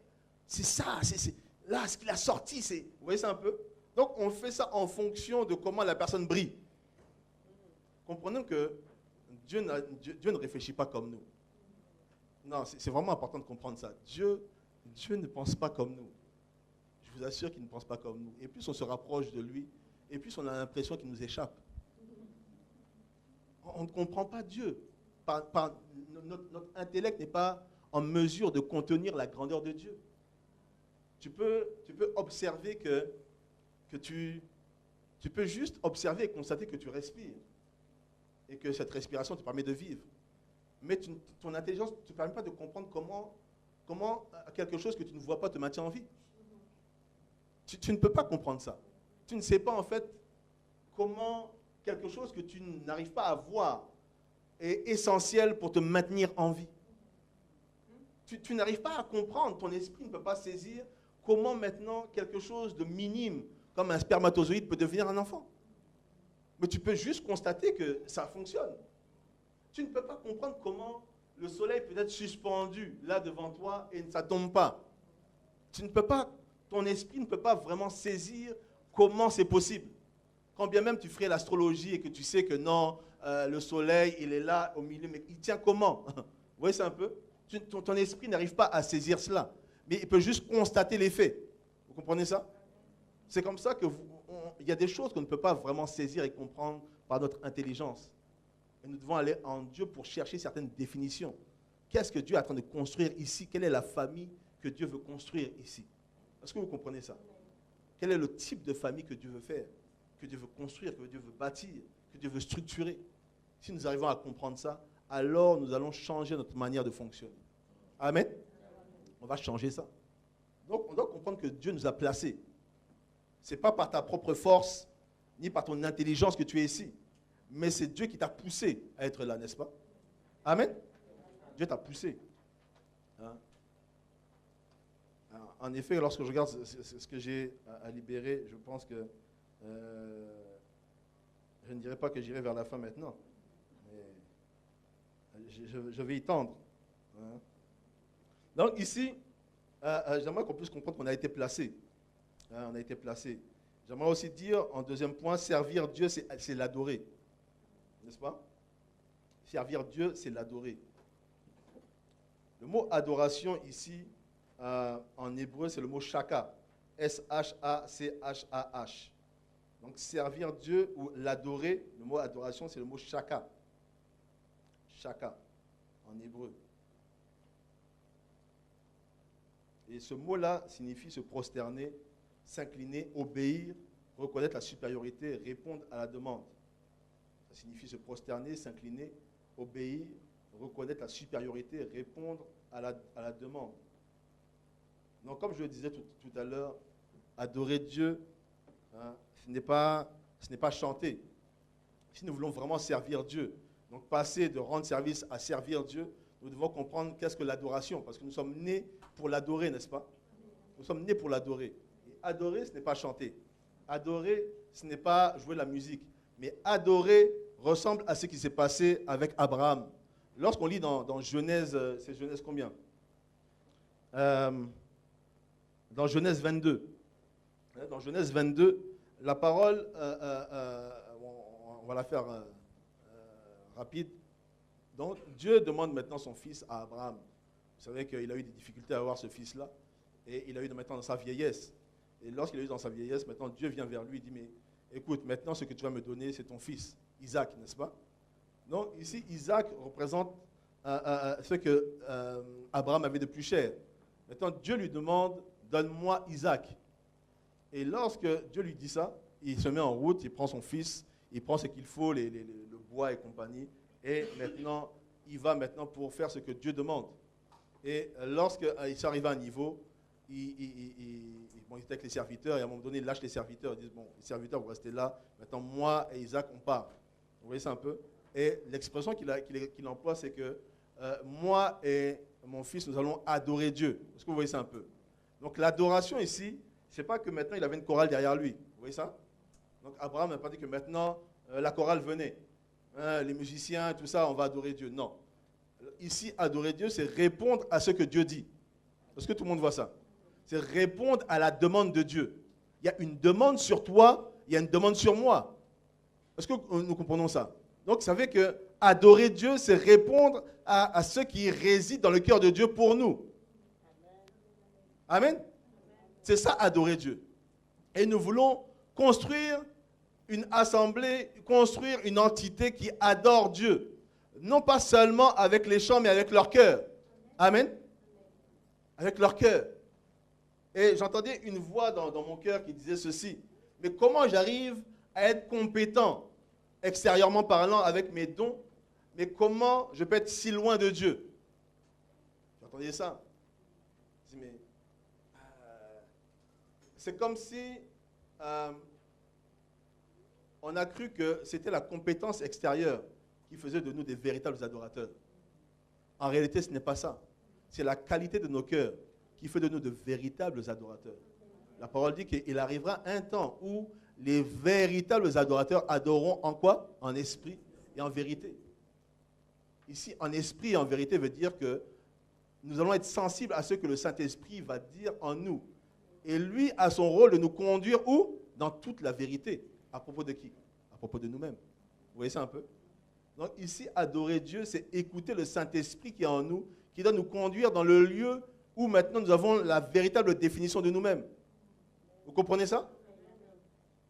c'est ça, c'est là ce qu'il a sorti, c'est. Vous voyez ça un peu? Donc, on fait ça en fonction de comment la personne brille. Comprenons que Dieu ne réfléchit pas comme nous. Non, c'est vraiment important de comprendre ça. Dieu ne pense pas comme nous. Je vous assure qu'il ne pense pas comme nous. Et plus on se rapproche de lui, et plus on a l'impression qu'il nous échappe. On ne comprend pas Dieu. Notre intellect n'est pas en mesure de contenir la grandeur de Dieu. Tu peux observer que tu peux juste observer et constater que tu respires. Et que cette respiration te permet de vivre. Mais ton intelligence ne te permet pas de comprendre comment quelque chose que tu ne vois pas te maintient en vie. Tu ne peux pas comprendre ça. Tu ne sais pas en fait comment quelque chose que tu n'arrives pas à voir est essentiel pour te maintenir en vie. Tu n'arrives pas à comprendre, ton esprit ne peut pas saisir comment maintenant quelque chose de minime comme un spermatozoïde peut devenir un enfant. Mais tu peux juste constater que ça fonctionne. Tu ne peux pas comprendre comment le soleil peut être suspendu là devant toi et ça ne tombe pas. Tu ne peux pas, ton esprit ne peut pas vraiment saisir comment c'est possible. Quand bien même tu ferais l'astrologie et que tu sais que non, le soleil, il est là au milieu, mais il tient comment? Vous voyez ça un peu? Ton esprit n'arrive pas à saisir cela, mais il peut juste constater les faits. Vous comprenez ça? C'est comme ça qu'il y a des choses qu'on ne peut pas vraiment saisir et comprendre par notre intelligence. Et nous devons aller en Dieu pour chercher certaines définitions. Qu'est-ce que Dieu est en train de construire ici? Quelle est la famille que Dieu veut construire ici? Est-ce que vous comprenez ça? Quel est le type de famille que Dieu veut faire, que Dieu veut construire, que Dieu veut bâtir, que Dieu veut structurer? Si nous arrivons à comprendre ça, alors nous allons changer notre manière de fonctionner. Amen? On va changer ça. Donc, on doit comprendre que Dieu nous a placés. Ce n'est pas par ta propre force, ni par ton intelligence que tu es ici. Mais c'est Dieu qui t'a poussé à être là, n'est-ce pas? Amen? Dieu t'a poussé. Hein? En effet, lorsque je regarde ce que j'ai à libérer, je pense que je ne dirais pas que j'irai vers la fin maintenant. Mais je vais y tendre. Hein? Donc ici, j'aimerais qu'on puisse comprendre qu'on a été placé. Hein, on a été placé. J'aimerais aussi dire, en deuxième point, servir Dieu, c'est l'adorer. N'est-ce pas? Servir Dieu, c'est l'adorer. Le mot adoration ici, en hébreu, c'est le mot shaka. S-H-A-C-H-A-H. Donc servir Dieu ou l'adorer, le mot adoration, c'est le mot shaka. Shaka, en hébreu. Et ce mot-là signifie se prosterner, s'incliner, obéir, reconnaître la supériorité, répondre à la demande. Ça signifie se prosterner, s'incliner, obéir, reconnaître la supériorité, répondre à la demande. Donc, comme je le disais tout à l'heure, adorer Dieu, hein, ce n'est pas chanter. Si nous voulons vraiment servir Dieu, donc passer de rendre service à servir Dieu, nous devons comprendre qu'est-ce que l'adoration, parce que nous sommes nés pour l'adorer, n'est-ce pas? Nous sommes nés pour l'adorer. Et adorer, ce n'est pas chanter. Adorer, ce n'est pas jouer la musique. Mais adorer ressemble à ce qui s'est passé avec Abraham. Lorsqu'on lit dans Genèse, c'est Genèse combien? Dans Genèse 22. Dans Genèse 22, la parole, on va la faire rapide. Donc, Dieu demande maintenant son fils à Abraham. Vous savez qu'il a eu des difficultés à avoir ce fils-là. Et il a eu maintenant dans sa vieillesse. Et lorsqu'il a eu dans sa vieillesse, maintenant Dieu vient vers lui et dit, mais écoute, maintenant ce que tu vas me donner, c'est ton fils, Isaac, n'est-ce pas? Donc ici, Isaac représente ce que Abraham avait de plus cher. Maintenant, Dieu lui demande, donne-moi Isaac. Et lorsque Dieu lui dit ça, il se met en route, il prend son fils, il prend ce qu'il faut, le bois et compagnie, et maintenant, il va maintenant pour faire ce que Dieu demande. Et lorsqu'il s'arrive à un niveau, il était avec les serviteurs, et à un moment donné, il lâche les serviteurs, il dit, bon, les serviteurs, vous restez là, maintenant, moi et Isaac, on part. Vous voyez ça un peu? Et l'expression qu'il emploie, c'est que moi et mon fils, nous allons adorer Dieu. Est-ce que vous voyez ça un peu? Donc l'adoration ici, ce n'est pas que maintenant il avait une chorale derrière lui. Vous voyez ça? Donc Abraham n'a pas dit que maintenant la chorale venait. Les musiciens, tout ça, on va adorer Dieu. Non. Ici, adorer Dieu, c'est répondre à ce que Dieu dit. Est-ce que tout le monde voit ça? C'est répondre à la demande de Dieu. Il y a une demande sur toi, il y a une demande sur moi. Est-ce que nous comprenons ça? Donc, vous savez que adorer Dieu, c'est répondre à ce qui réside dans le cœur de Dieu pour nous. Amen. C'est ça, adorer Dieu. Et nous voulons construire une assemblée, construire une entité qui adore Dieu. Non pas seulement avec les chants, mais avec leur cœur. Amen. Avec leur cœur. Et j'entendais une voix dans mon cœur qui disait ceci. Mais comment j'arrive à être compétent extérieurement parlant avec mes dons, mais comment je peux être si loin de Dieu? J'entendais ça. Je dis, mais c'est comme si on a cru que c'était la compétence extérieure qui faisait de nous des véritables adorateurs. En réalité, ce n'est pas ça. C'est la qualité de nos cœurs qui fait de nous de véritables adorateurs. La parole dit qu'il arrivera un temps où les véritables adorateurs adoreront en quoi? En esprit et en vérité. Ici, en esprit et en vérité veut dire que nous allons être sensibles à ce que le Saint-Esprit va dire en nous. Et lui a son rôle de nous conduire où? Dans toute la vérité. À propos de qui? À propos de nous-mêmes. Vous voyez ça un peu? Donc ici, adorer Dieu, c'est écouter le Saint-Esprit qui est en nous, qui doit nous conduire dans le lieu où maintenant nous avons la véritable définition de nous-mêmes. Vous comprenez ça?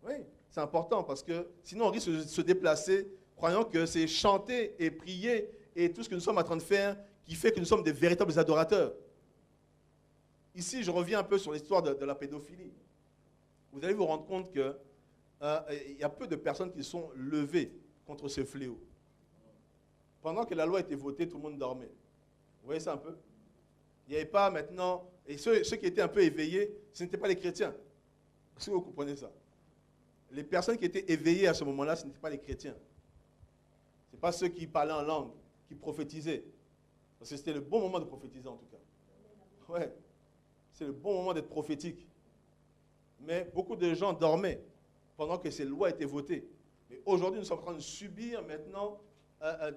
Oui, c'est important parce que sinon on risque de se déplacer croyant que c'est chanter et prier et tout ce que nous sommes en train de faire qui fait que nous sommes des véritables adorateurs. Ici, je reviens un peu sur l'histoire de la pédophilie. Vous allez vous rendre compte qu'il y a peu de personnes qui sont levées contre ce fléau. Pendant que la loi a été votée, tout le monde dormait. Vous voyez ça un peu? Il n'y avait pas maintenant... Et ceux qui étaient un peu éveillés, ce n'étaient pas les chrétiens. Est-ce que vous comprenez ça? Les personnes qui étaient éveillées à ce moment-là, ce n'étaient pas les chrétiens. Ce n'est pas ceux qui parlaient en langue, qui prophétisaient. Parce que c'était le bon moment de prophétiser en tout cas. Ouais, c'est le bon moment d'être prophétique. Mais beaucoup de gens dormaient pendant que ces lois étaient votées. Mais aujourd'hui, nous sommes en train de subir maintenant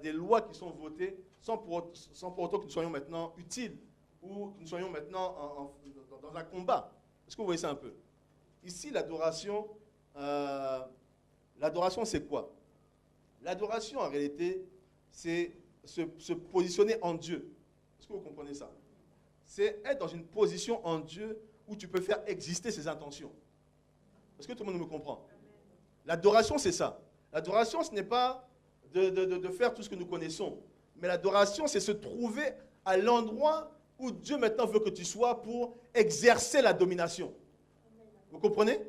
des lois qui sont votées sans pour autant que nous soyons maintenant utiles ou que nous soyons maintenant dans un combat. Est-ce que vous voyez ça un peu? Ici, l'adoration, c'est quoi? L'adoration, en réalité, c'est se positionner en Dieu. Est-ce que vous comprenez ça? C'est être dans une position en Dieu où tu peux faire exister ses intentions. Est-ce que tout le monde me comprend? L'adoration, c'est ça. L'adoration, ce n'est pas de faire tout ce que nous connaissons. Mais l'adoration, c'est se trouver à l'endroit où Dieu maintenant veut que tu sois pour exercer la domination. Vous comprenez?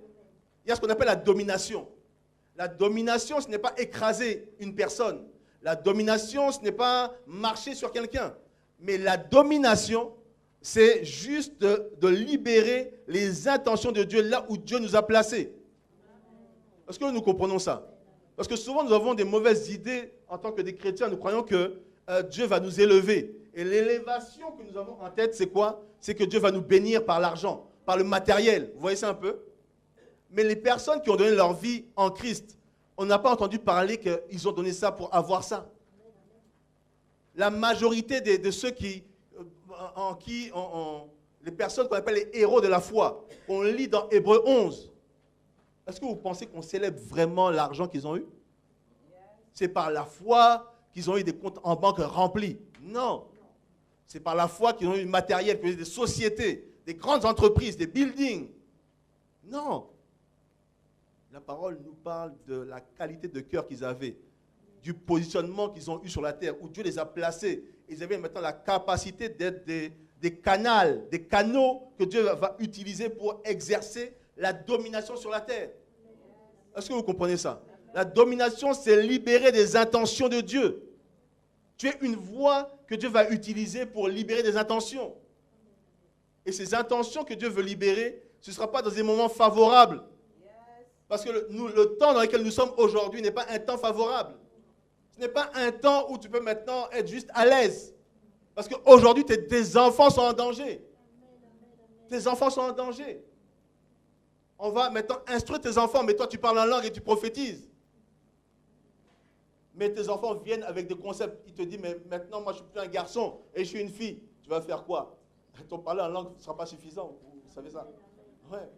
Il y a ce qu'on appelle la domination. La domination, ce n'est pas écraser une personne. La domination, ce n'est pas marcher sur quelqu'un. Mais la domination, c'est juste de libérer les intentions de Dieu là où Dieu nous a placés. Est-ce que nous comprenons ça? Parce que souvent, nous avons des mauvaises idées en tant que des chrétiens. Nous croyons que Dieu va nous élever. Et l'élévation que nous avons en tête, c'est quoi? C'est que Dieu va nous bénir par l'argent, par le matériel. Vous voyez ça un peu? Mais les personnes qui ont donné leur vie en Christ, on n'a pas entendu parler qu'ils ont donné ça pour avoir ça. La majorité de ceux les personnes qu'on appelle les héros de la foi, on lit dans Hébreux 11. Est-ce que vous pensez qu'on célèbre vraiment l'argent qu'ils ont eu? C'est par la foi qu'ils ont eu des comptes en banque remplis. Non. C'est par la foi qu'ils ont eu du matériel, qu'ils ont eu des sociétés, des grandes entreprises, des buildings. Non. La parole nous parle de la qualité de cœur qu'ils avaient, du positionnement qu'ils ont eu sur la terre, où Dieu les a placés. Ils avaient maintenant la capacité d'être des canaux que Dieu va utiliser pour exercer la domination sur la terre. Est-ce que vous comprenez ça? La domination, c'est libérer des intentions de Dieu. Tu es une voie que Dieu va utiliser pour libérer des intentions. Et ces intentions que Dieu veut libérer, ce ne sera pas dans des moments favorables. Parce que le temps dans lequel nous sommes aujourd'hui n'est pas un temps favorable. Ce n'est pas un temps où tu peux maintenant être juste à l'aise. Parce qu'aujourd'hui, tes enfants sont en danger. Tes enfants sont en danger. On va maintenant instruire tes enfants, mais toi tu parles en langue et tu prophétises. Mais tes enfants viennent avec des concepts. Ils te disent, mais maintenant moi je suis plus un garçon et je suis une fille. Tu vas faire quoi? Ton parler en langue ne sera pas suffisant. Vous savez ça? Ouais.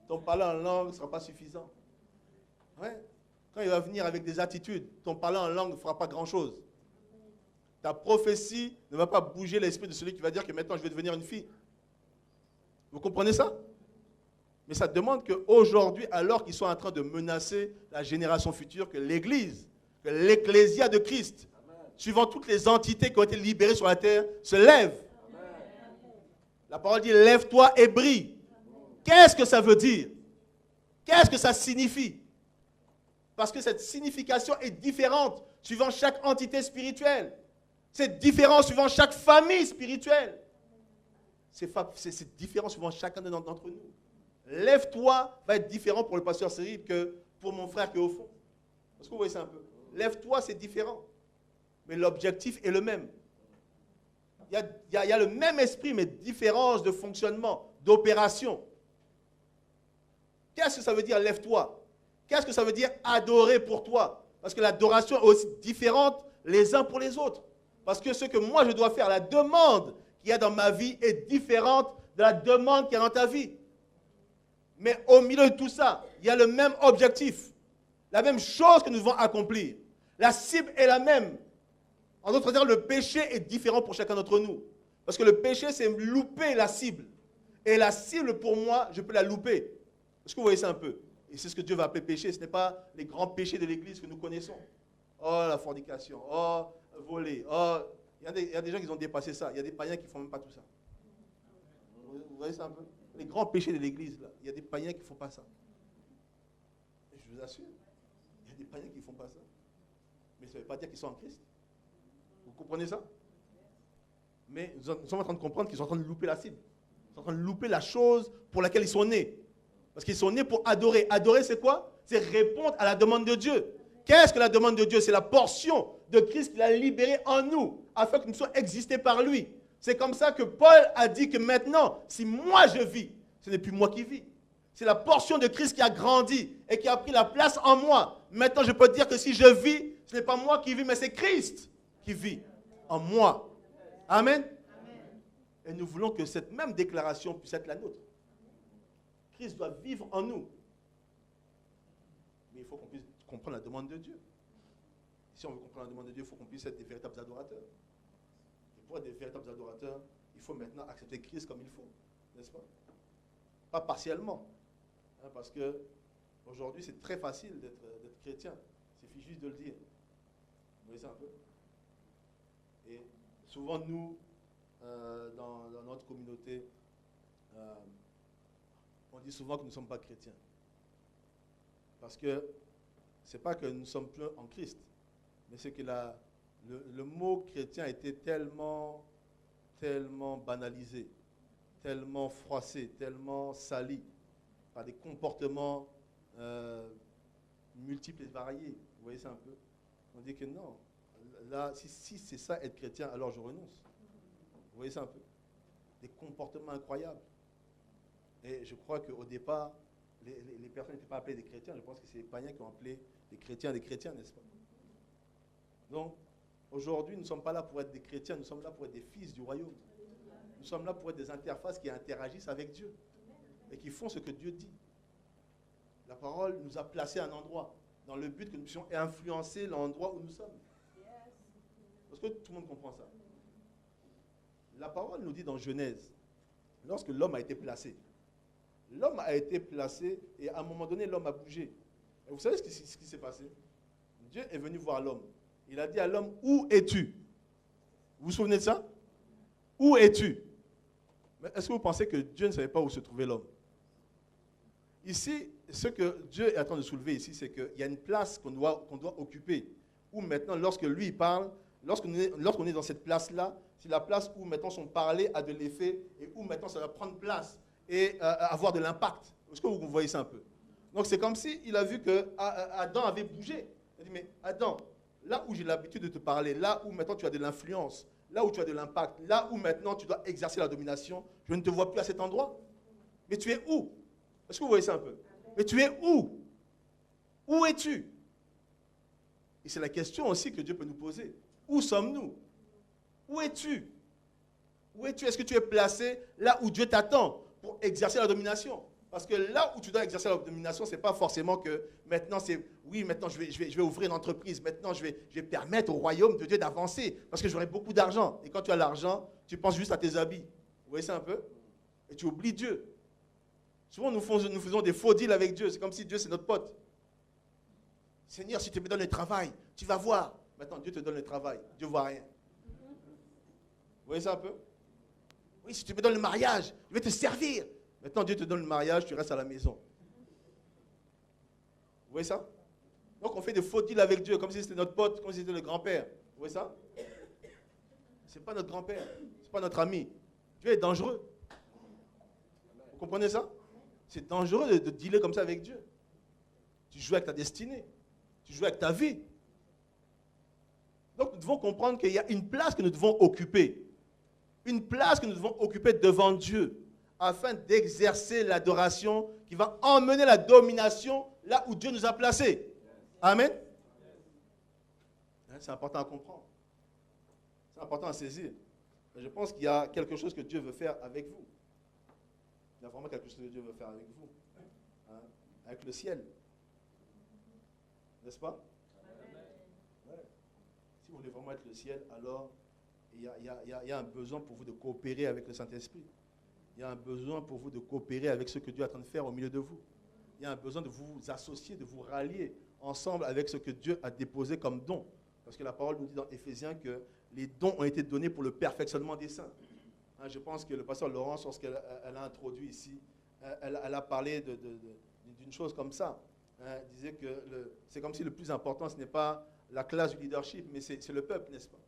Ton parler en langue ne sera pas suffisant. Ouais. Quand il va venir avec des attitudes, ton parler en langue ne fera pas grand-chose. Ta prophétie ne va pas bouger l'esprit de celui qui va dire que maintenant je vais devenir une fille. Vous comprenez ça? Mais ça demande qu'aujourd'hui, alors qu'ils sont en train de menacer la génération future, que l'Église, que l'Ecclésia de Christ, suivant toutes les entités qui ont été libérées sur la terre, se lève. La parole dit, lève-toi et brille. Qu'est-ce que ça veut dire? Qu'est-ce que ça signifie? Parce que cette signification est différente suivant chaque entité spirituelle. C'est différent suivant chaque famille spirituelle. C'est différent suivant chacun d'entre nous. Lève-toi va être différent pour le pasteur Cyril que pour mon frère qui est au fond. Est-ce que vous voyez ça un peu? Lève-toi, c'est différent. Mais l'objectif est le même. Il y a le même esprit, mais différence de fonctionnement, d'opération. Qu'est-ce que ça veut dire lève-toi? Qu'est-ce que ça veut dire adorer pour toi? Parce que l'adoration est aussi différente les uns pour les autres. Parce que ce que moi je dois faire, la demande qu'il y a dans ma vie est différente de la demande qu'il y a dans ta vie. Mais au milieu de tout ça, il y a le même objectif. La même chose que nous devons accomplir. La cible est la même. En d'autres termes, le péché est différent pour chacun d'entre nous. Parce que le péché, c'est louper la cible. Et la cible, pour moi, je peux la louper. Est-ce que vous voyez ça un peu? Et c'est ce que Dieu va appeler péché. Ce n'est pas les grands péchés de l'Église que nous connaissons. Oh, la fornication. Oh, voler. Oh, il y a des gens qui ont dépassé ça. Il y a des païens qui ne font même pas tout ça. Vous voyez ça un peu? Les grands péchés de l'Église, là, il y a des païens qui ne font pas ça. Et je vous assure, il y a des païens qui ne font pas ça. Mais ça ne veut pas dire qu'ils sont en Christ. Vous comprenez ça? Mais nous sommes en train de comprendre qu'ils sont en train de louper la cible. Ils sont en train de louper la chose pour laquelle ils sont nés. Parce qu'ils sont nés pour adorer. Adorer, c'est quoi? C'est répondre à la demande de Dieu. Qu'est-ce que la demande de Dieu? C'est la portion de Christ qu'il a libérée en nous, afin que nous soyons existés par lui. C'est comme ça que Paul a dit que maintenant, si moi je vis, ce n'est plus moi qui vis. C'est la portion de Christ qui a grandi et qui a pris la place en moi. Maintenant, je peux dire que si je vis, ce n'est pas moi qui vis, mais c'est Christ qui vit en moi. Amen. Et nous voulons que cette même déclaration puisse être la nôtre. Christ doit vivre en nous. Mais il faut qu'on puisse comprendre la demande de Dieu. Si on veut comprendre la demande de Dieu, il faut qu'on puisse être des véritables adorateurs. Et pour être des véritables adorateurs, il faut maintenant accepter Christ comme il faut. N'est-ce pas? Pas partiellement. Hein, parce que aujourd'hui, c'est très facile d'être chrétien. Il suffit juste de le dire. Vous voyez ça un peu? Et souvent, nous, dans notre communauté, on dit souvent que nous ne sommes pas chrétiens. Parce que ce n'est pas que nous ne sommes plus en Christ, mais c'est que le mot chrétien a été tellement banalisé, tellement froissé, tellement sali par des comportements multiples et variés. Vous voyez ça un peu? On dit que non. Là, si c'est ça être chrétien, alors je renonce. Vous voyez ça un peu? Des comportements incroyables. Et je crois qu'au départ, les personnes n'étaient pas appelées des chrétiens. Je pense que c'est les païens qui ont appelé les chrétiens des chrétiens, n'est-ce pas? Donc, aujourd'hui, nous ne sommes pas là pour être des chrétiens, nous sommes là pour être des fils du royaume. Nous sommes là pour être des interfaces qui interagissent avec Dieu et qui font ce que Dieu dit. La parole nous a placés à un endroit dans le but que nous puissions influencer l'endroit où nous sommes. Parce que tout le monde comprend ça. La parole nous dit dans Genèse, lorsque l'homme a été placé. L'homme a été placé et à un moment donné, l'homme a bougé. Et vous savez ce qui s'est passé? Dieu est venu voir l'homme. Il a dit à l'homme, où es-tu? Vous vous souvenez de ça? Où es-tu? Mais est-ce que vous pensez que Dieu ne savait pas où se trouvait l'homme? Ici, ce que Dieu est en train de soulever ici, c'est qu'il y a une place qu'on doit occuper. Où maintenant, lorsque lui parle, lorsqu'on est dans cette place-là, c'est la place où maintenant son parler a de l'effet et où maintenant ça va prendre place et avoir de l'impact. Est-ce que vous voyez ça un peu? Donc c'est comme s'il a vu que Adam avait bougé. Il a dit, mais Adam, là où j'ai l'habitude de te parler, là où maintenant tu as de l'influence, là où tu as de l'impact, là où maintenant tu dois exercer la domination, je ne te vois plus à cet endroit. Mais tu es où? Est-ce que vous voyez ça un peu? Mais tu es où? Où es-tu? Et c'est la question aussi que Dieu peut nous poser. Où sommes-nous? Où es-tu? Où es-tu? Est-ce que tu es placé là où Dieu t'attend pour exercer la domination? Parce que là où tu dois exercer la domination, ce n'est pas forcément que maintenant maintenant je vais ouvrir une entreprise, maintenant je vais permettre au royaume de Dieu d'avancer parce que j'aurai beaucoup d'argent. Et quand tu as l'argent, tu penses juste à tes habits. Vous voyez ça un peu? Et tu oublies Dieu. Souvent nous faisons des faux deals avec Dieu. C'est comme si Dieu c'est notre pote. Seigneur, si tu me donnes le travail, tu vas voir. Maintenant Dieu te donne le travail, Dieu ne voit rien. Vous voyez ça un peu? Oui, si tu me donnes le mariage, je vais te servir. Maintenant, Dieu te donne le mariage, tu restes à la maison. Vous voyez ça? Donc, on fait des faux deals avec Dieu, comme si c'était notre pote, comme si c'était le grand-père. Vous voyez ça? Ce n'est pas notre grand-père, ce n'est pas notre ami. Dieu est dangereux. Vous comprenez ça? C'est dangereux de dealer comme ça avec Dieu. Tu joues avec ta destinée. Tu joues avec ta vie. Donc, nous devons comprendre qu'il y a une place que nous devons occuper. Une place que nous devons occuper devant Dieu afin d'exercer l'adoration qui va emmener la domination là où Dieu nous a placés. Amen. C'est important à comprendre. C'est important à saisir. Et je pense qu'il y a quelque chose que Dieu veut faire avec vous. Il y a vraiment quelque chose que Dieu veut faire avec vous. Hein? Avec le ciel. N'est-ce pas? Ouais. Si vous voulez vraiment être le ciel, alors il y a un besoin pour vous de coopérer avec le Saint-Esprit. Il y a un besoin pour vous de coopérer avec ce que Dieu est en train de faire au milieu de vous. Il y a un besoin de vous associer, de vous rallier ensemble avec ce que Dieu a déposé comme don. Parce que la parole nous dit dans Éphésiens que les dons ont été donnés pour le perfectionnement des saints. Hein, je pense que le pasteur Laurence, lorsqu'elle a introduit ici, elle a parlé d'une chose comme ça. Hein, elle disait que c'est comme si le plus important, ce n'est pas la classe du leadership, mais c'est le peuple, n'est-ce pas?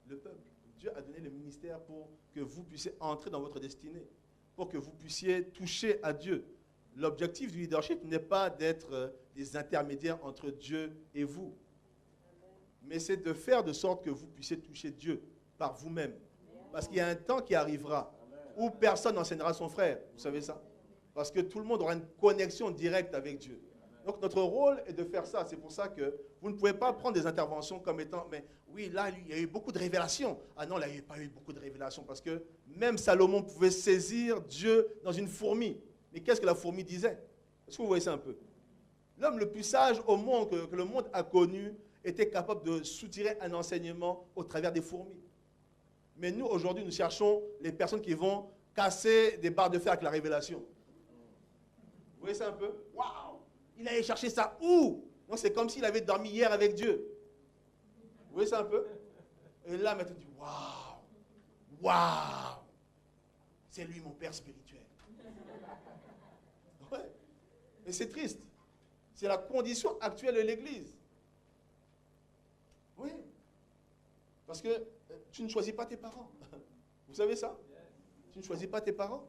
Le peuple. Dieu a donné le ministère pour que vous puissiez entrer dans votre destinée, pour que vous puissiez toucher à Dieu. L'objectif du leadership n'est pas d'être des intermédiaires entre Dieu et vous, mais c'est de faire de sorte que vous puissiez toucher Dieu par vous-même. Parce qu'il y a un temps qui arrivera où personne n'enseignera son frère, vous savez ça? Parce que tout le monde aura une connexion directe avec Dieu. Donc notre rôle est de faire ça. C'est pour ça que vous ne pouvez pas prendre des interventions comme étant, mais oui, là, il y a eu beaucoup de révélations. Ah non, là, il n'y a pas eu beaucoup de révélations parce que même Salomon pouvait saisir Dieu dans une fourmi. Mais qu'est-ce que la fourmi disait? Est-ce que vous voyez ça un peu? L'homme le plus sage au monde que le monde a connu était capable de soutirer un enseignement au travers des fourmis. Mais nous, aujourd'hui, nous cherchons les personnes qui vont casser des barres de fer avec la révélation. Vous voyez ça un peu? Waouh! Il allait chercher ça où? Non, c'est comme s'il avait dormi hier avec Dieu. Vous voyez ça un peu? Et là, maintenant, tu dis, waouh! Waouh! C'est lui mon père spirituel. Ouais. Et c'est triste. C'est la condition actuelle de l'Église. Oui. Parce que tu ne choisis pas tes parents. Vous savez ça? Tu ne choisis pas tes parents.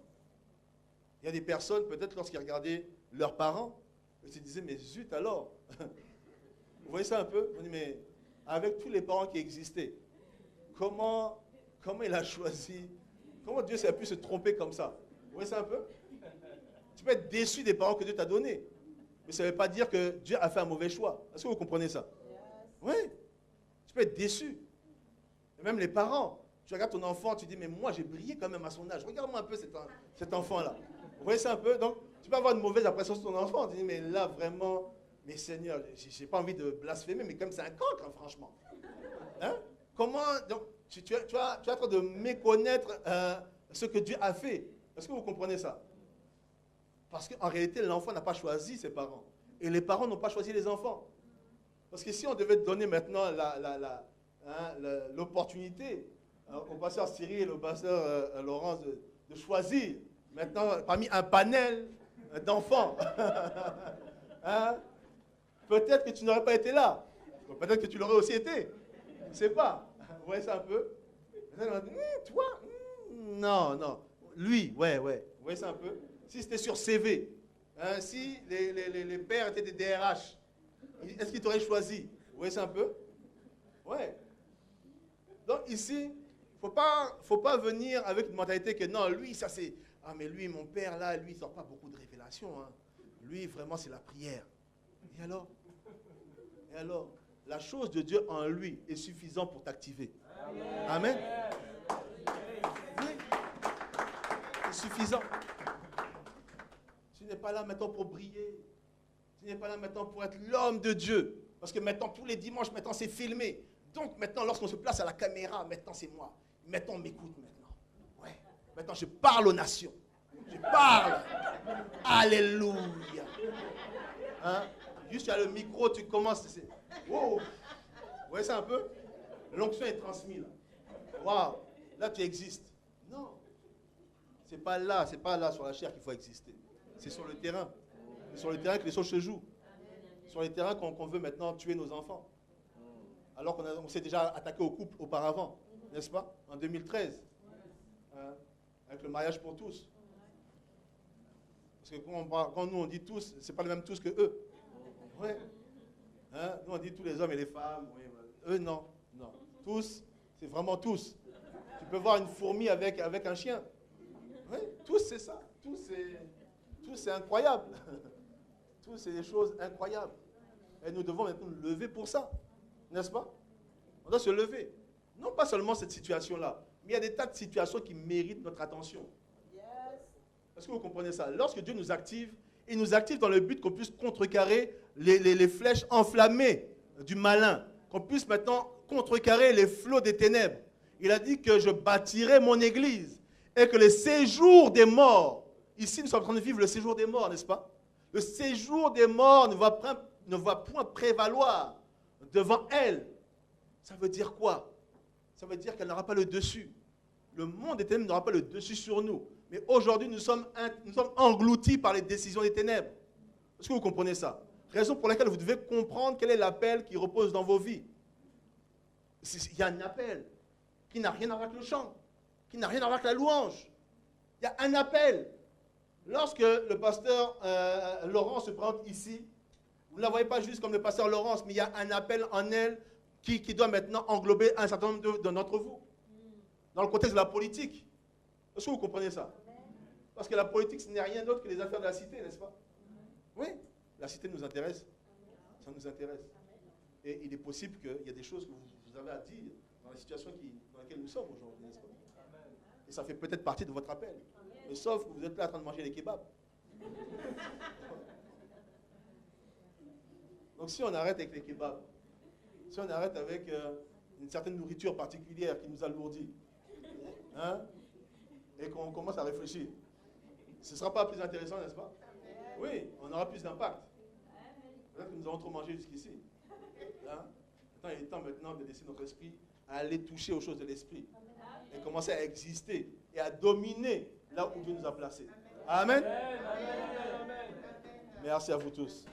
Il y a des personnes, peut-être lorsqu'ils regardaient leurs parents, ils se disaient, mais zut alors. Vous voyez ça un peu? On dit, mais avec tous les parents qui existaient, comment il a choisi? Comment Dieu a pu se tromper comme ça? Vous voyez ça un peu? Tu peux être déçu des parents que Dieu t'a donnés. Mais ça ne veut pas dire que Dieu a fait un mauvais choix. Est-ce que vous comprenez ça? Oui. Tu peux être déçu. Et même les parents. Tu regardes ton enfant, tu dis, mais moi j'ai brillé quand même à son âge. Regarde-moi un peu cet enfant-là. Vous voyez ça un peu? Donc, tu peux avoir une mauvaise impression sur ton enfant. Tu dis, mais là vraiment, mais Seigneur, j'ai pas envie de blasphémer, mais comme c'est un cancre, hein, franchement. Hein? Comment, donc, tu es en train de méconnaître ce que Dieu a fait. Est-ce que vous comprenez ça? Parce qu'en réalité, l'enfant n'a pas choisi ses parents. Et les parents n'ont pas choisi les enfants. Parce que si on devait donner maintenant l'opportunité au pasteur Cyril et au pasteur Laurence de choisir maintenant parmi un panel d'enfants, hein, peut-être que tu n'aurais pas été là. Peut-être que tu l'aurais aussi été. Je ne sais pas. Vous voyez ça un peu? Toi? Non, non. Lui, ouais. Vous voyez ça un peu? Si c'était sur CV, hein, si les pères étaient des DRH, est-ce qu'ils t'auraient choisi? Vous voyez ça un peu? Ouais. Donc ici, il ne faut pas venir avec une mentalité que non, lui, ça c'est... Ah mais lui, mon père là, lui, il ne sort pas beaucoup de révélations. Hein. Lui, vraiment, c'est la prière. Et alors? Et alors? La chose de Dieu en lui est suffisante pour t'activer. Amen. Oui. C'est suffisant. Tu n'es pas là maintenant pour briller. Tu n'es pas là maintenant pour être l'homme de Dieu. Parce que maintenant, tous les dimanches, maintenant, c'est filmé. Donc maintenant, lorsqu'on se place à la caméra, maintenant, c'est moi. Maintenant, on m'écoute maintenant. Ouais. Maintenant, je parle aux nations. Je parle. Alléluia. Hein? Juste à le micro, tu commences. Wow. Vous voyez ça un peu? L'onction est transmise. Waouh. Là, tu existes. Non. C'est pas là sur la chair qu'il faut exister. C'est sur le terrain. C'est sur le terrain que les choses se jouent. Sur le terrain qu'on veut maintenant tuer nos enfants. Alors qu'on s'est déjà attaqué au couple auparavant, n'est-ce pas? En 2013. Hein, avec le mariage pour tous. Parce que quand nous on dit tous, c'est pas le même tous que eux. Ouais. Hein? Nous on dit tous les hommes et les femmes. Oui, eux non. Tous, c'est vraiment tous. Tu peux voir une fourmi avec un chien. Oui, tous c'est ça. Tous c'est incroyable. Tous c'est des choses incroyables. Et nous devons maintenant nous lever pour ça. N'est-ce pas? On doit se lever. Non pas seulement cette situation-là, mais il y a des tas de situations qui méritent notre attention. Est-ce que vous comprenez ça? Lorsque Dieu nous active, il nous active dans le but qu'on puisse contrecarrer les flèches enflammées du malin, qu'on puisse maintenant contrecarrer les flots des ténèbres. Il a dit que je bâtirai mon église et que le séjour des morts, ici nous sommes en train de vivre le séjour des morts, n'est-ce pas? Le séjour des morts ne va point prévaloir devant elle. Ça veut dire quoi? Ça veut dire qu'elle n'aura pas le dessus. Le monde des ténèbres n'aura pas le dessus sur nous. Mais aujourd'hui, nous sommes engloutis par les décisions des ténèbres. Est-ce que vous comprenez ça? Raison pour laquelle vous devez comprendre quel est l'appel qui repose dans vos vies. Il y a un appel qui n'a rien à voir avec le chant, qui n'a rien à voir avec la louange. Il y a un appel. Lorsque le pasteur Laurent se présente ici, vous ne la voyez pas juste comme le pasteur Laurence, mais il y a un appel en elle qui doit maintenant englober un certain nombre d'entre vous. Dans le contexte de la politique. Est-ce que vous comprenez ça? Parce que la politique, ce n'est rien d'autre que les affaires de la cité, n'est-ce pas? Oui, la cité nous intéresse. Ça nous intéresse. Et il est possible qu'il y ait des choses que vous avez à dire dans la situation dans laquelle nous sommes aujourd'hui, n'est-ce pas? Et ça fait peut-être partie de votre appel. Mais sauf que vous êtes là en train de manger les kebabs. Donc si on arrête avec les kebabs, si on arrête avec une certaine nourriture particulière qui nous alourdit, hein, et qu'on commence à réfléchir, ce ne sera pas plus intéressant, n'est-ce pas? Oui, on aura plus d'impact. Peut-être que nous avons trop mangé jusqu'ici. Hein? Il est temps maintenant de laisser notre esprit aller toucher aux choses de l'esprit et commencer à exister et à dominer là où Dieu nous a placés. Amen. Merci à vous tous.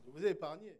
Je vous ai épargné.